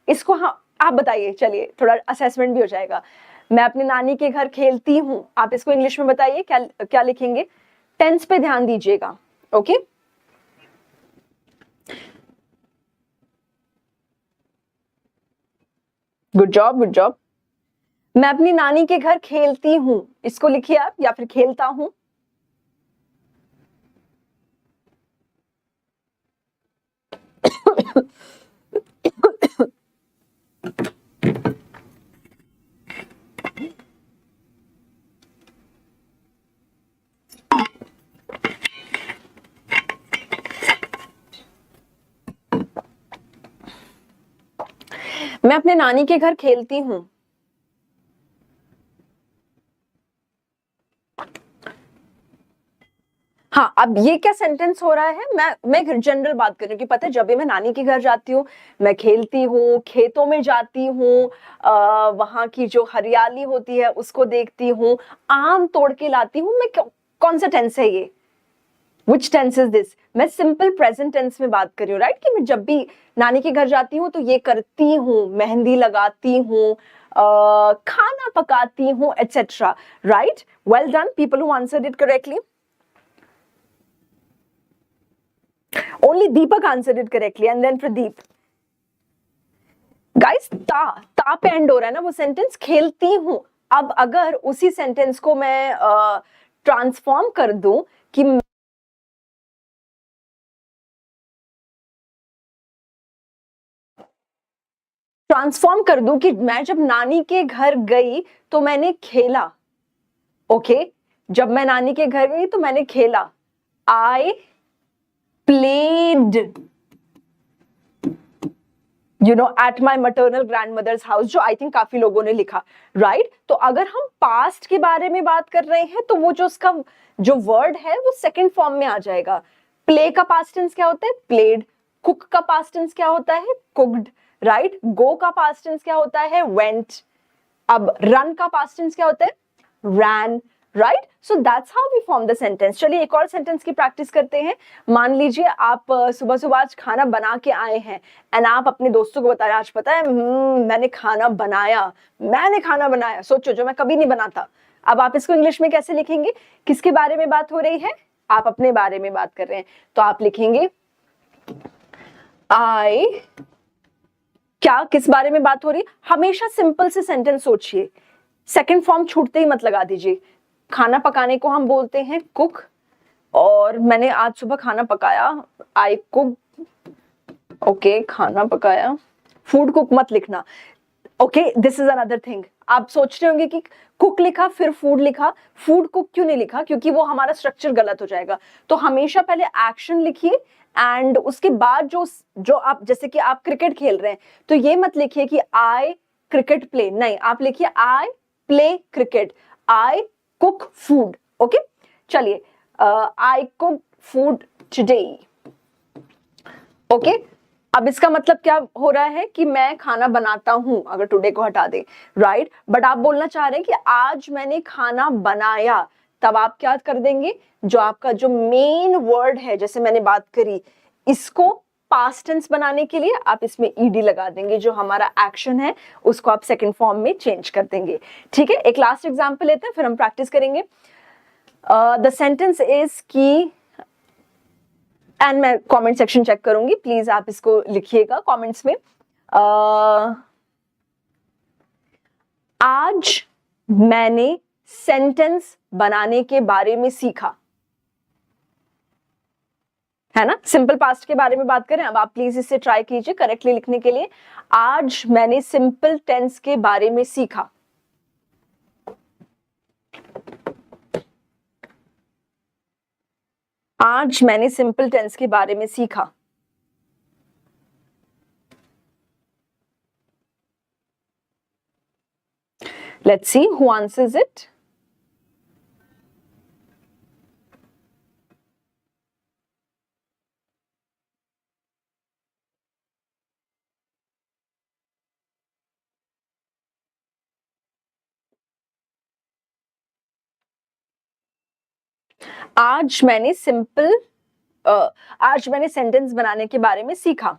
इसको हाँ आप बताइए, चलिए थोड़ा असेसमेंट भी हो जाएगा। मैं अपनी नानी के घर खेलती हूँ, आप इसको इंग्लिश में बताइए, क्या क्या लिखेंगे, टेंस पे ध्यान दीजिएगा। Okay, good job good job. मैं अपनी नानी के घर खेलती हूँ, इसको लिखिए आप, या फिर खेलता हूँ। मैं अपने नानी के घर खेलती हूँ। हाँ, अब ये क्या सेंटेंस हो रहा है, मैं जनरल बात कर रही हूँ कि पता है, जब भी मैं नानी के घर जाती हूँ, मैं खेलती हूँ, खेतों में जाती हूँ, वहां की जो हरियाली होती है उसको देखती हूँ, आम तोड़ के लाती हूँ। मैं कौन सा टेंस है ये, Which tense is this? मैं सिंपल प्रेजेंट टेंस में बात कर रही हूँ, राइट, कि मैं जब भी नानी के घर जाती हूँ तो ये करती हूँ, मेहंदी लगाती हूँ, खाना पकाती हूँ, etcetera, right. Well done people who answered it correctly. Only Deepak answered it correctly and then Pradeep. Guys, ता पे एंड हो रहा है ना वो सेंटेंस, खेलती हूँ। अब अगर उसी सेंटेंस को मैं ट्रांसफॉर्म कर दूं कि मैं जब नानी के घर गई तो मैंने खेला। ओके, जब मैं नानी के घर गई तो मैंने खेला, I played at my maternal grand mother's house, जो आई थिंक काफी लोगों ने लिखा, राइट। तो अगर हम पास्ट के बारे में बात कर रहे हैं तो वो जो उसका जो वर्ड है वो सेकंड फॉर्म में आ जाएगा। प्ले का पास्ट टेंस क्या होता है, प्लेड। कुक का पास्ट टेंस क्या होता है, कुक्ड, राइट। गो का पास्ट टेंस क्या होता है, वेंट। अब रन का पास्ट टेंस क्या होता है, ran, right. So that's how we form the sentence. चलिए एक और सेंटेंस की प्रैक्टिस करते हैं। मान लीजिए आप सुबह सुबह आज खाना बना के आए हैं एंड आप अपने दोस्तों को बता रहे हैं, आज पता है मैंने खाना बनाया। सोचो, जो मैं कभी नहीं बनाता, अब आप इसको इंग्लिश में कैसे लिखेंगे? किसके बारे में बात हो रही है? आप अपने बारे में बात कर रहे हैं, तो आप लिखेंगे आई, क्या किस बारे में बात हो रही है? हमेशा सिंपल से सेंटेंस सोचिए, सेकंड फॉर्म छूटते ही मत लगा दीजिए। खाना पकाने को हम बोलते हैं कुक, और मैंने आज सुबह खाना पकाया, आई कुक। ओके, खाना पकाया, फूड कुक मत लिखना। Okay, this is another thing. आप सोच रहे होंगे कि कुक लिखा फिर फूड लिखा, फूड कुक क्यों नहीं लिखा? क्योंकि वो हमारा स्ट्रक्चर गलत हो जाएगा। तो हमेशा पहले एक्शन लिखिए एंड उसके बाद जो आप, जैसे कि आप क्रिकेट खेल रहे हैं, तो ये मत लिखिए कि आई क्रिकेट प्ले, नहीं, आप लिखिए I play cricket, I cook food. Okay, चलिए, I cook food today. Okay, अब इसका मतलब क्या हो रहा है कि मैं खाना बनाता हूं, अगर टुडे को हटा दे, राइट। बट आप बोलना चाह रहे हैं कि आज मैंने खाना बनाया, तब आप क्या कर देंगे? जो आपका जो मेन वर्ड है, जैसे मैंने बात करी, इसको पास्ट टेंस बनाने के लिए आप इसमें ईडी लगा देंगे। जो हमारा एक्शन है उसको आप सेकंड फॉर्म में चेंज कर देंगे। ठीक है, एक लास्ट एग्जांपल लेते हैं, फिर हम प्रैक्टिस करेंगे। द सेंटेंस इज की, एंड मैं कमेंट सेक्शन चेक करूंगी, प्लीज आप इसको लिखिएगा कमेंट्स में। आज मैंने सेंटेंस बनाने के बारे में सीखा, है ना? सिंपल पास्ट के बारे में बात करें। अब आप प्लीज इससे ट्राई कीजिए करेक्टली लिखने के लिए। आज मैंने सिंपल टेंस के बारे में सीखा। आज मैंने सिंपल टेंस के बारे में सीखा। Let's see who answers it. आज मैंने आज मैंने सेंटेंस बनाने के बारे में सीखा।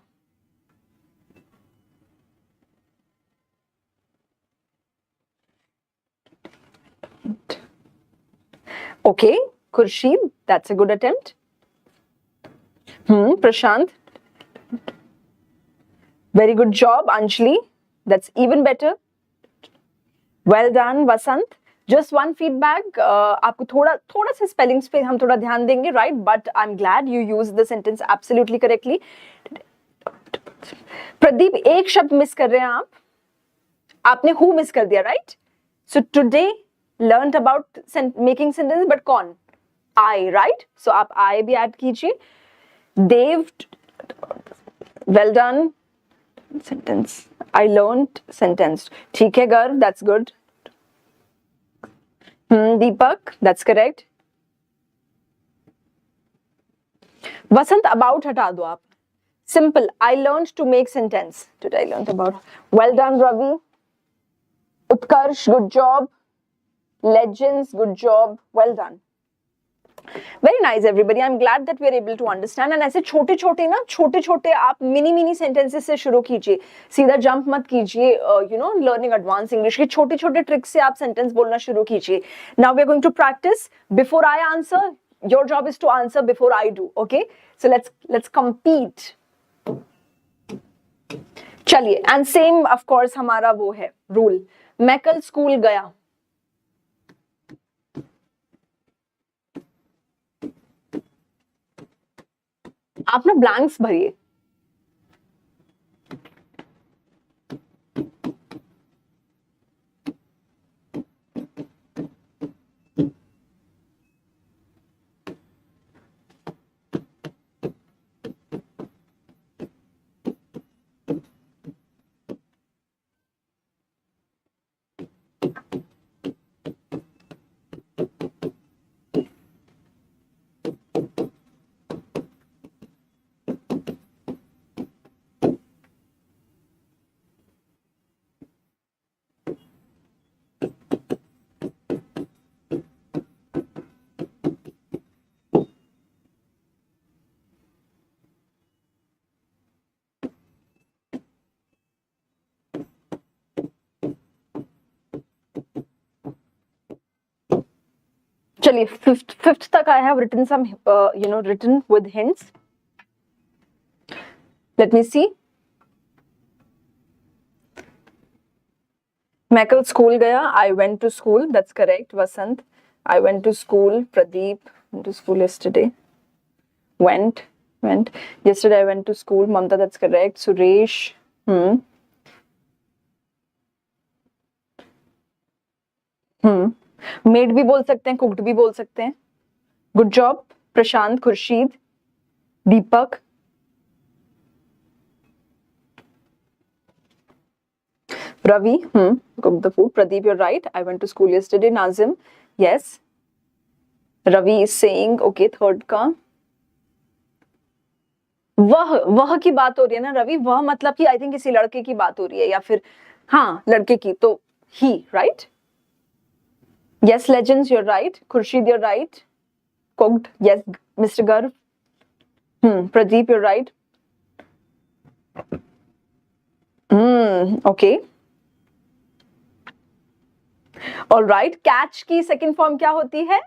Okay, Khurshid, that's a good attempt. Prashant, very good job. Anjali, that's even better. Well done, Vasant. Just one feedback, आपको थोड़ा सा स्पेलिंग्स पे हम थोड़ा ध्यान देंगे, right? But I'm glad you used the sentence absolutely correctly. Pradeep, एक शब्द मिस कर रहे हैं आप, आपने who मिस कर दिया, right? So today learned about making sentence, but कौन? I, right? So आप I भी add कीजिए. Dev, well done. Sentence. I learned sentence. ठीक है गर्व, that's good. Deepak, that's correct. Vasant, about हटा दो आप. Simple. I learned to make sentence. Today I learned about. Well done, Ravi. Utkarsh, good job. Legends, good job. Well done. Very nice, everybody. I'm glad that we are able to understand. And ऐसे छोटे-छोटे आप mini sentences से शुरू कीजिए, सीधा jump मत कीजिए. Learning advanced English के छोटे-छोटे tricks से आप sentence बोलना शुरू कीजिए. Now we are going to practice. Before I answer, your job is to answer before I do. Okay? So let's compete. चलिए, and same of course हमारा वो है rule. मैं कल स्कूल गया. आप ना ब्लैंक्स भरिए. चलिए फिफ्थ तक I have written some written with hints. Let me see. मैं कल स्कूल गया. I went to school. That's correct. Vasant, I went to school. Pradeep, went to school yesterday. Went. Yesterday I went to school. Mamta, that's correct. Suresh. Made भी बोल सकते हैं, cooked भी बोल सकते हैं. Good job. Prashant, Khurshid, Deepak. Ravi, cooked the food. Pradeep, you're right. I went to school yesterday. Nazim, yes. Ravi is saying, okay, third का. वह की बात हो रही है ना रवि. वह मतलब कि आई थिंक किसी लड़के की बात हो रही है, या फिर हाँ लड़के की, तो ही, right. Yes, legends, you're right. Khurshid, you're right. Cooked, yes. Mr. Garv. Pradeep, you're right. Okay. All right. Catch की सेकंड फॉर्म क्या होती है?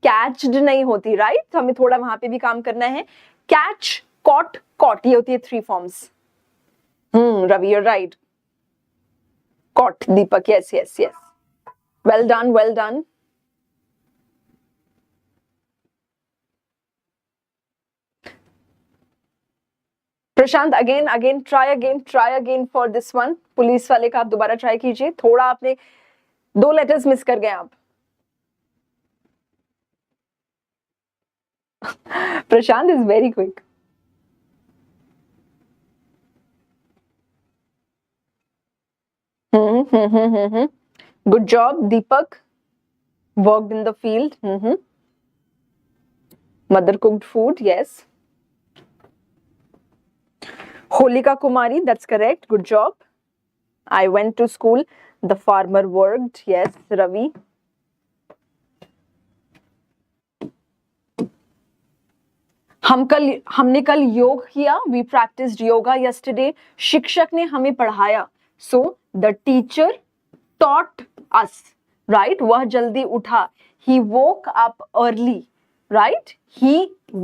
Catched नहीं होती, राइट. तो हमें थोड़ा वहां पे भी काम करना है. Catch, caught, caught, ये होती है 3 forms. Ravi, you're right. Caught. Deepak, yes. Well done. Prashant, again try again for this one. Police वाले का आप दोबारा ट्राई कीजिए. थोड़ा आपने 2 लेटर्स मिस कर गए आप. Prashant is very quick. Good job, Deepak. Worked in the field. Mother cooked food. Yes. Holika Kumari. That's correct. Good job. I went to school. The farmer worked. Yes. Ravi. हमने कल योग किया. We practiced yoga yesterday. शिक्षक ने हमें पढ़ाया. So the teacher taught us, right? वह जल्दी उठा. He woke up early, right? He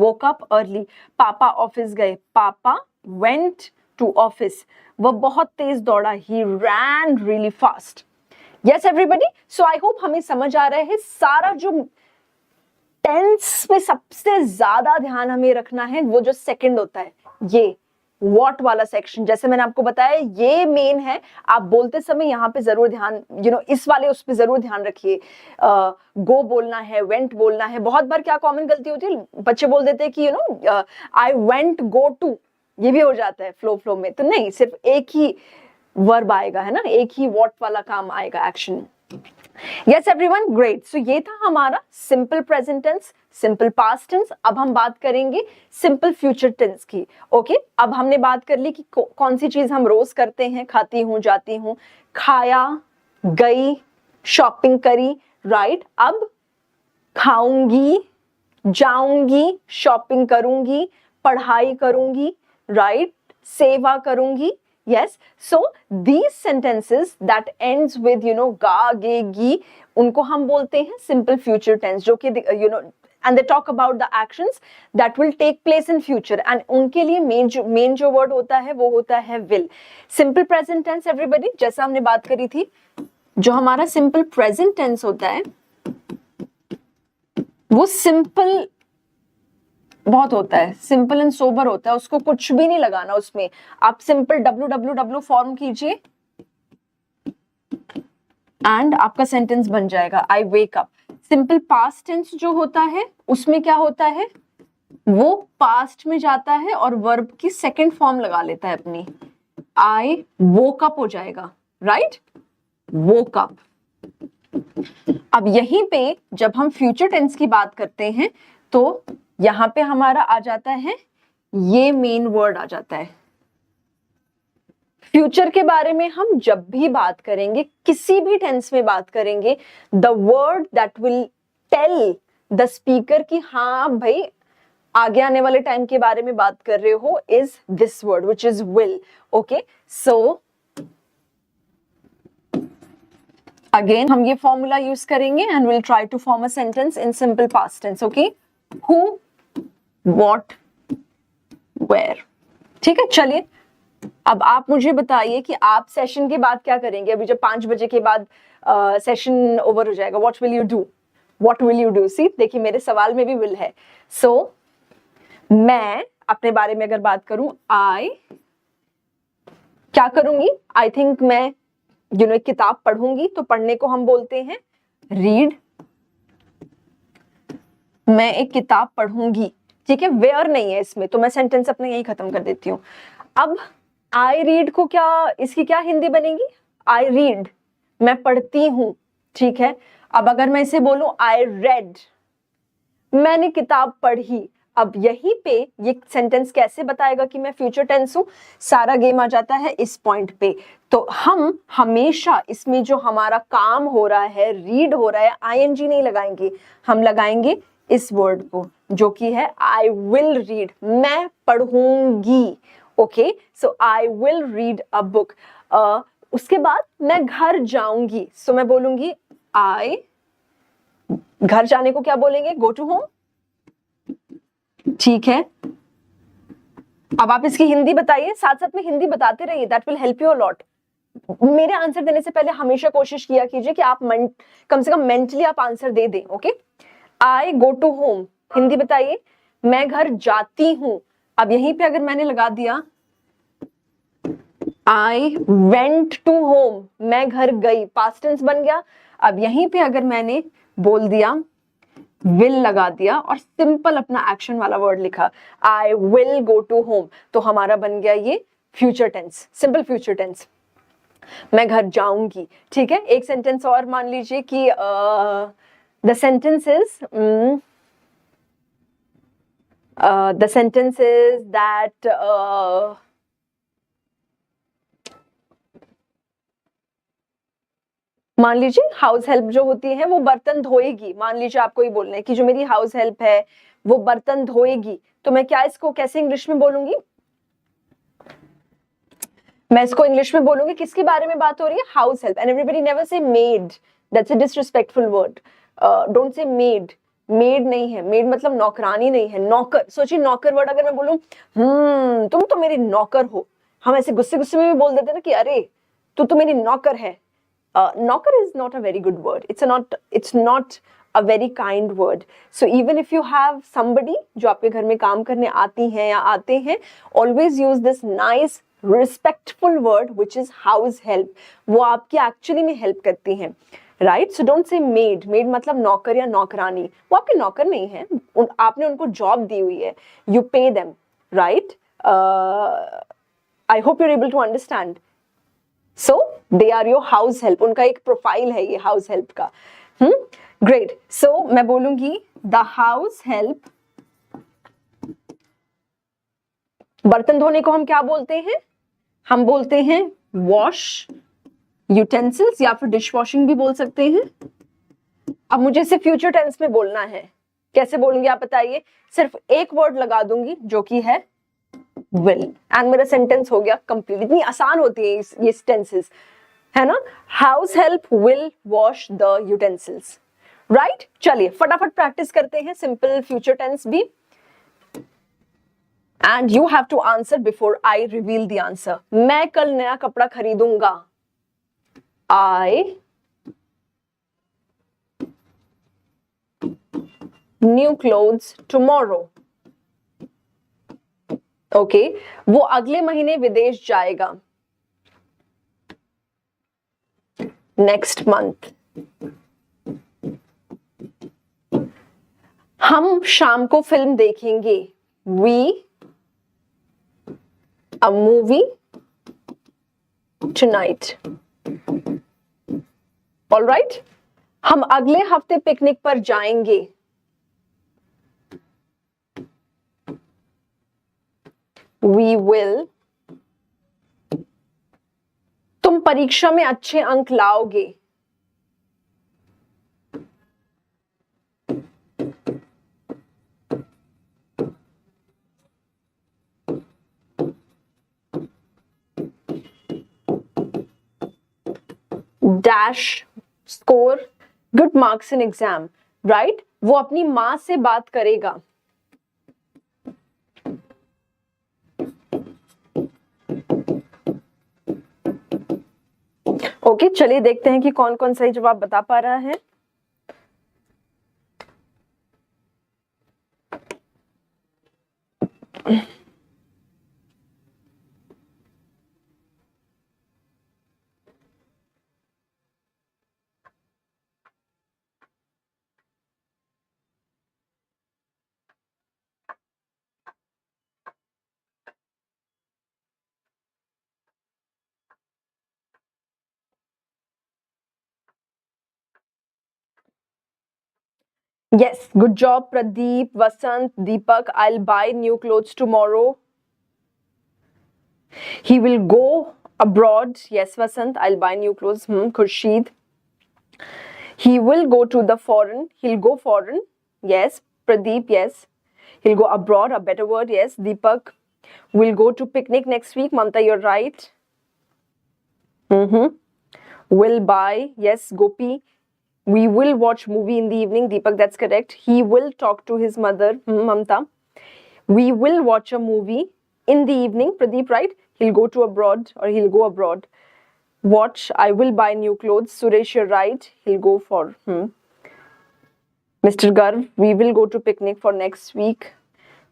woke up early. पापा ऑफिस गए. पापा went to office. वह बहुत तेज दौड़ा. He ran really fast. Yes, everybody. So I hope हमें समझ आ रहा है. सारा जो टेंस में सबसे ज्यादा ध्यान हमें रखना है वो जो सेकंड होता है, ये वॉट वाला सेक्शन. जैसे मैंने आपको बताया ये मेन है. आप बोलते समय यहाँ पे जरूर ध्यान इस वाले उस पे जरूर ध्यान रखिए. गो बोलना है, वेंट बोलना है. बहुत बार क्या कॉमन गलती होती है, बच्चे बोल देते हैं कि आई वेंट गो टू, ये भी हो जाता है फ्लो में. तो नहीं, सिर्फ एक ही वर्ब आएगा, है ना, एक ही वॉट वाला काम आएगा, action. Yes everyone, great. So ये था हमारा simple present tense, simple past tense. अब हम बात करेंगे सिंपल फ्यूचर टेंस की. ओके, अब हमने बात कर ली कि कौन सी चीज हम रोज करते हैं. खाती हूँ, जाती हूँ, खाया, गई, शॉपिंग करी, राइट. अब खाऊंगी, जाऊंगी, शॉपिंग करूंगी, पढ़ाई करूंगी, राइट, सेवा करूंगी. Yes, so these sentences that ends with ga, ge, gi, उनको हम बोलते हैं simple future tense, जो कि and they talk about the actions that will take place in future, and उनके लिए main जो word होता है वो होता है will. Simple present tense everybody, जैसा हमने बात करी थी, जो हमारा simple present tense होता है वो simple बहुत होता है, सिंपल एंड सोबर होता है. उसको कुछ भी नहीं लगाना उसमें. आप सिंपल www फॉर्म कीजिए एंड आपका सेंटेंस बन जाएगा. I wake up. Simple past tense जो होता है उसमें क्या होता है, वो पास्ट में जाता है और वर्ब की सेकंड फॉर्म लगा लेता है अपनी. आई वोक अप हो जाएगा, राइट. Woke up. अब यहीं पे जब हम फ्यूचर टेंस की बात करते हैं तो यहां पे हमारा आ जाता है, ये मेन वर्ड आ जाता है. फ्यूचर के बारे में हम जब भी बात करेंगे, किसी भी टेंस में बात करेंगे, the word that will tell the speaker कि हाँ भाई आगे आने वाले टाइम के बारे में बात कर रहे हो, is this word which is will. Okay, so again हम ये फॉर्मूला यूज करेंगे and will try to form a sentence in simple past tense. Okay, who, what, where. ठीक है, चलिए अब आप मुझे बताइए कि आप सेशन के बाद क्या करेंगे. अभी जब 5 बजे के बाद सेशन ओवर हो जाएगा, what will you do? What will you do? See, देखिए मेरे सवाल में भी विल है. सो मैं अपने बारे में अगर बात करूं, आई क्या करूंगी? आई थिंक मैं एक किताब पढ़ूंगी. तो पढ़ने को हम बोलते हैं रीड. मैं एक किताब पढ़ूंगी. ठीक है, वेयर नहीं है इसमें, तो मैं सेंटेंस अपना यही खत्म कर देती हूं. अब आई रीड को क्या, इसकी क्या हिंदी बनेगी? आई रीड, मैं पढ़ती हूं. ठीक है, अब अगर मैं इसे बोलूं आई रेड, मैंने किताब पढ़ी. अब यहीं पे ये सेंटेंस कैसे बताएगा कि मैं फ्यूचर टेंस हूं? सारा गेम आ जाता है इस पॉइंट पे. तो हम हमेशा इसमें जो हमारा काम हो रहा है, रीड हो रहा है, आईएनजी नहीं लगाएंगे, हम लगाएंगे इस वर्ड को जो कि है आई विल रीड, मैं पढ़ूंगी. Okay, so I will read a book. उसके बाद मैं घर जाऊंगी. सो मैं बोलूंगी आई, घर जाने को क्या बोलेंगे? Go to home. ठीक है, अब आप इसकी हिंदी बताइए, साथ साथ में हिंदी बताते रहिए, that will help you a lot. मेरे आंसर देने से पहले हमेशा कोशिश किया कीजिए कि आप कम से कम मेंटली आप आंसर दे दें. Okay, I go to home, Hindi बताइए. मैं घर जाती हूं. अब यहीं पे अगर मैंने लगा दिया आई वेंट टू होम, मैं घर गई, पास्ट टेंस बन गया. अब यहीं पे अगर मैंने बोल दिया, विल लगा दिया और सिंपल अपना एक्शन वाला वर्ड लिखा, I will go to home, तो हमारा बन गया ये future tense, simple future tense. मैं घर जाऊंगी. ठीक है, एक सेंटेंस और मान लीजिए कि द सेंटेंस इज दैट मान लीजिए हाउस हेल्प जो होती है वो बर्तन धोएगी. मान लीजिए आपको ये बोलना है कि जो मेरी हाउस हेल्प है वो बर्तन धोएगी. तो मैं क्या इसको कैसे इंग्लिश में बोलूंगी? मैं इसको इंग्लिश में बोलूंगी, किसके बारे में बात हो रही है? House help. And everybody never say made, that's a disrespectful word. Don't say made. Made नहीं है, मेड मतलब नौकरानी नहीं है, नौकर. सोचिए नौकर वर्ड अगर मैं बोलूं, तुम तो मेरी नौकर हो, हम ऐसे गुस्से गुस्से में भी बोल देते ना कि अरे तू तो मेरी नौकर है. Knocker is not a very good word. It's not a very kind word. So even if you have somebody जो आपके घर में काम करने आती हैं या आते हैं, always use this nice respectful word which is house help. वो आपकी actually में help करती हैं, right? So don't say maid. Maid मतलब नौकर या नौकरानी. वो आपके नौकर नहीं है, आपने उनको job दी हुई है. You pay them, right? I hope you're able to understand. So they are your house help. उनका एक प्रोफाइल है ये हाउस हेल्प का. ग्रेट. सो मैं बोलूंगी द हाउस हेल्प. बर्तन धोने को हम क्या बोलते हैं? हम बोलते हैं वॉश यूटेंसिल्स या फिर डिश वॉशिंग भी बोल सकते हैं. अब मुझे इसे फ्यूचर टेंस में बोलना है. कैसे बोलूंगी आप बताइए? सिर्फ एक वर्ड लगा दूंगी जो कि है will, एंड मेरा सेंटेंस हो गया कंप्लीट. इतनी आसान होती है ये टेंसेस, है ना? House help will wash the utensils, right? चलिए फटाफट प्रैक्टिस करते हैं सिंपल फ्यूचर टेंस भी. And you have to answer before I reveal the answer. मैं कल नया कपड़ा खरीदूंगा. I new clothes tomorrow. Okay, वो अगले महीने विदेश जाएगा. Next month. हम शाम को फिल्म देखेंगे. We a movie tonight. Alright. हम अगले हफ्ते पिकनिक पर जाएंगे. We will. तुम परीक्षा में अच्छे अंक लाओगे. Dash score good marks in exam, right? वो अपनी माँ से बात करेगा। ओके, चलिए देखते हैं कि कौन कौन सही जवाब बता पा रहा है। Yes, good job, Pradeep, Vasant, Deepak. I'll buy new clothes tomorrow. He will go abroad. Yes, Vasant, I'll buy new clothes. Khurshid. He will go to the foreign. He'll go foreign. Yes, Pradeep, yes. He'll go abroad, a better word. Yes, Deepak. We'll go to picnic next week. Mamta, you're right. Will buy. Yes, Gopi. We will watch movie in the evening. Deepak, that's correct. He will talk to his mother. Mamta. We will watch a movie in the evening. Pradeep, right? He'll go to abroad or he'll go abroad. Watch. I will buy new clothes. Suresh, you're right. He'll go for. Mr. Garv, we will go to picnic for next week.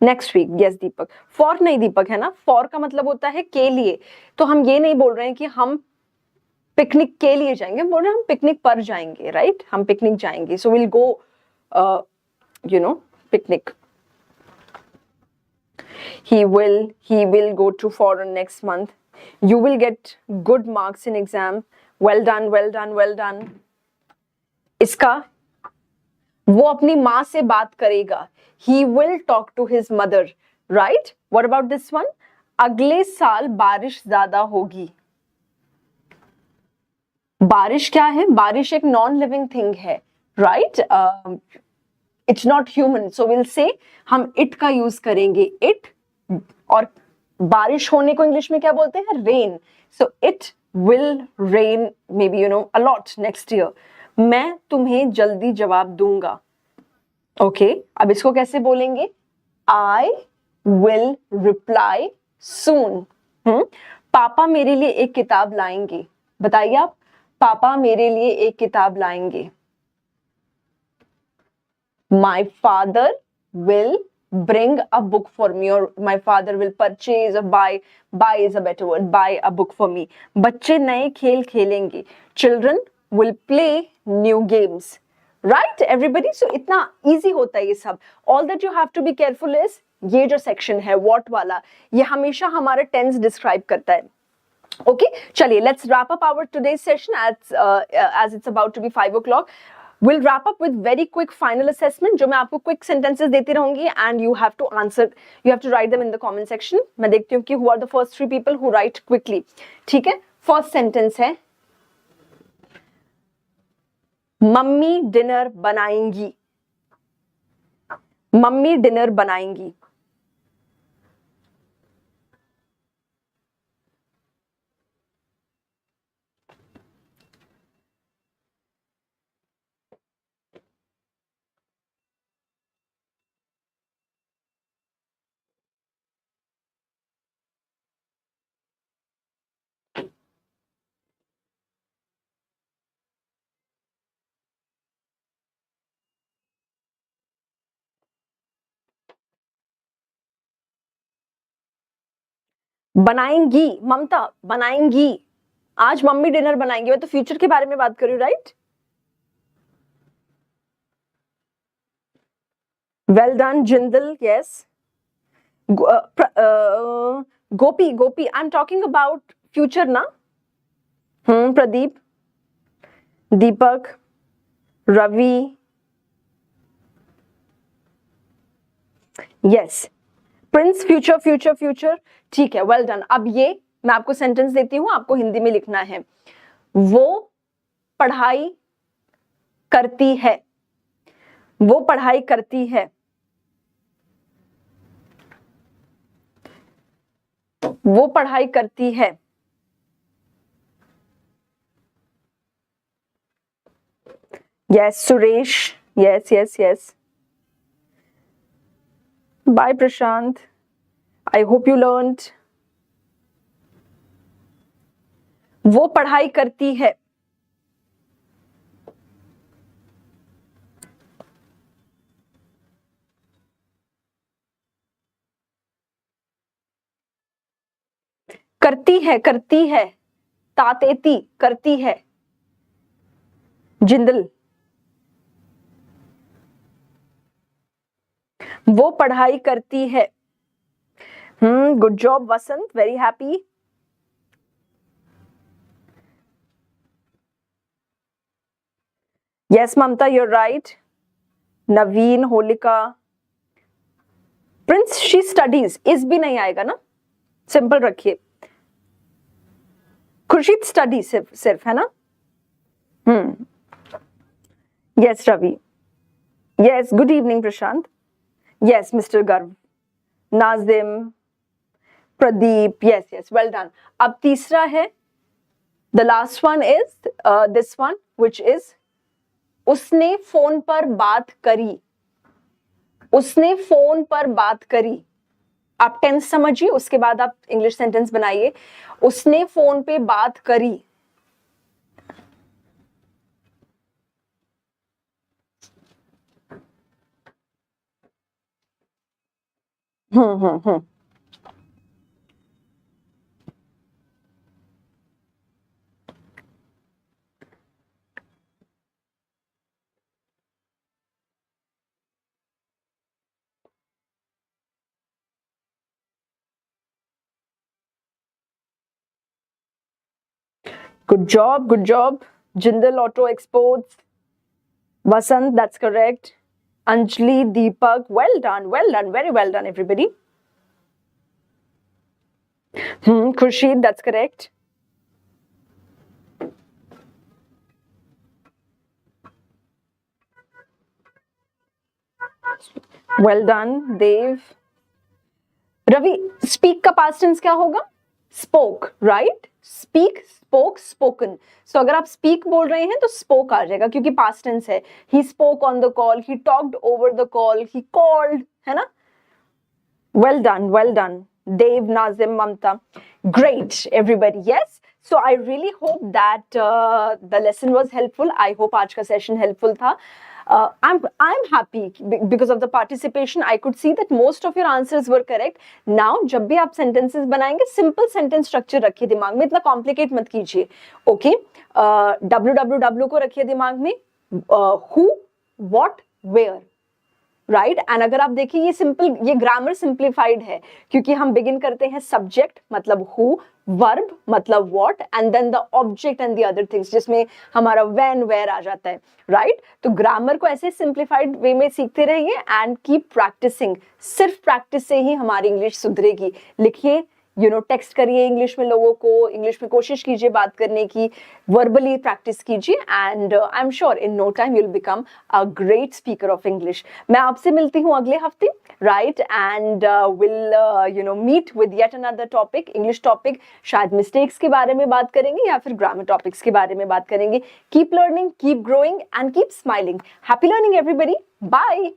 Next week, yes Deepak. For नहीं दीपक, है ना? For का मतलब होता है के लिए, तो हम ये नहीं बोल रहे हैं कि हम पिकनिक के लिए जाएंगे, बोल रहे हैं हम पिकनिक पर जाएंगे, राइट? हम पिकनिक जाएंगे, so will go picnic. he will go to foreign next month. You will get good marks in exam. Well done, well done, well done. इसका वो अपनी माँ से बात करेगा. He will talk to his mother, right? What about this one? अगले साल बारिश ज्यादा होगी. बारिश क्या है? बारिश एक नॉन लिविंग थिंग है, right? It's not human, so we'll say हम it का यूज करेंगे. It और बारिश होने को इंग्लिश में क्या बोलते हैं? Rain. So it will rain may be a lot next year. मैं तुम्हें जल्दी जवाब दूंगा. ओके, अब इसको कैसे बोलेंगे? आई विल रिप्लाई सून. पापा मेरे लिए एक किताब लाएंगे. बताइए आप, पापा मेरे लिए एक किताब लाएंगे. My father will bring a book for me, or my father will purchase or buy is a better word, buy a book for me. बच्चे नए खेल खेलेंगे. Children will play new games. Right, everybody? So इतना easy होता है ये सब. All that you have to be careful is ये जो section है what वाला, ये हमेशा हमारा tense describe करता है. Okay, चलिए, let's wrap up our today's session as it's about to be 5 o'clock. We'll wrap up with very quick final assessment, जो मैं आपको quick sentences देती रहूंगी and you have to answer, you have to write them in the comment section. मैं देखती हूँ कि who are the first 3 people who write quickly. ठीक है, first sentence है, मम्मी डिनर बनाएंगी. मम्मी डिनर बनाएंगी. बनाएंगी, ममता बनाएंगी. आज मम्मी डिनर बनाएंगी. मैं तो फ्यूचर के बारे में बात कर रही हूँ, right? Well done, Jindal. Yes. Gopi, I'm talking about future, na? Pradeep, Deepak, Ravi. Yes. Prince, future. ठीक है, well done. अब ये मैं आपको सेंटेंस देती हूँ, आपको हिंदी में लिखना है. वो पढ़ाई करती है. वो पढ़ाई करती है. वो पढ़ाई करती है. Yes, Suresh. Yes, yes, yes. Bye, Prashant. I hope you learned. वो पढ़ाई करती है. करती है. तातेती करती है. जिंदल. वो पढ़ाई करती है. Good job Vasant, very happy. Yes, Mamta, you're right. Naveen, Holika. Prince, she studies. इस भी नहीं आएगा ना, सिंपल रखिए. खुर्शीद स्टडी सिर्फ है ना. Yes, Ravi. Yes, good evening, Prashant. Yes, Mr. Garv. Nazim. Pradeep. Yes, yes, well done. अब तीसरा है. The last one is this one, which is उसने फोन पर बात करी. उसने फोन पर बात करी. आप टेंस समझिए, उसके बाद आप इंग्लिश सेंटेंस बनाइए. उसने फोन पे बात करी. Good job, good job. Jindal Auto Exports. Vasant, that's correct. Anjali, Deepak, well done, very well done, everybody. Khurshid, that's correct. Well done, Dev. Ravi, speak का past tense क्या होगा? Spoke, right? Speak, spoke, spoken. So अगर आप speak बोल रहे हैं तो spoke आ जाएगा क्योंकि past tense है. He spoke on the call, he talked over the call, he called, है ना? Well done, well done. Dev, Nazim, Mamta. Great, everybody. Yes. So I really hope that the lesson was helpful. I hope आज का session helpful था. I'm happy because of the participation. I could see that most of your answers were correct. Now जब भी आप sentences बनाएंगे, simple sentence structure रखिए दिमाग में, इतना complicate मत कीजिए. Okay? WWW को रखिए दिमाग में. Who, what, where. Right and अगर आप देखिए ये सिंपल, ये ग्रामर सिंप्लीफाइड है क्योंकि हम बिगिन करते हैं सब्जेक्ट मतलब हु, वर्ब मतलब what and then the object and the other things जिसमें हमारा व्हेन वेयर आ जाता है. राइट तो ग्रामर को ऐसे सिंप्लीफाइड वे में सीखते रहिए एंड कीप प्रैक्टिसिंग. सिर्फ प्रैक्टिस से ही हमारी इंग्लिश सुधरेगी. लिखिए, टेक्स्ट करिए इंग्लिश में लोगों को, इंग्लिश में कोशिश कीजिए बात करने की, वर्बली प्रैक्टिस कीजिए and I am sure in no time you will become a great speaker of English. मैं आपसे मिलती हूँ अगले हफ्ते, right, and will meet with yet another topic, English topic. शायद मिस्टेक्स के बारे में बात करेंगे या फिर ग्रामर टॉपिक्स के बारे में बात करेंगे. Keep learning, keep growing and keep smiling. Happy learning everybody. Bye.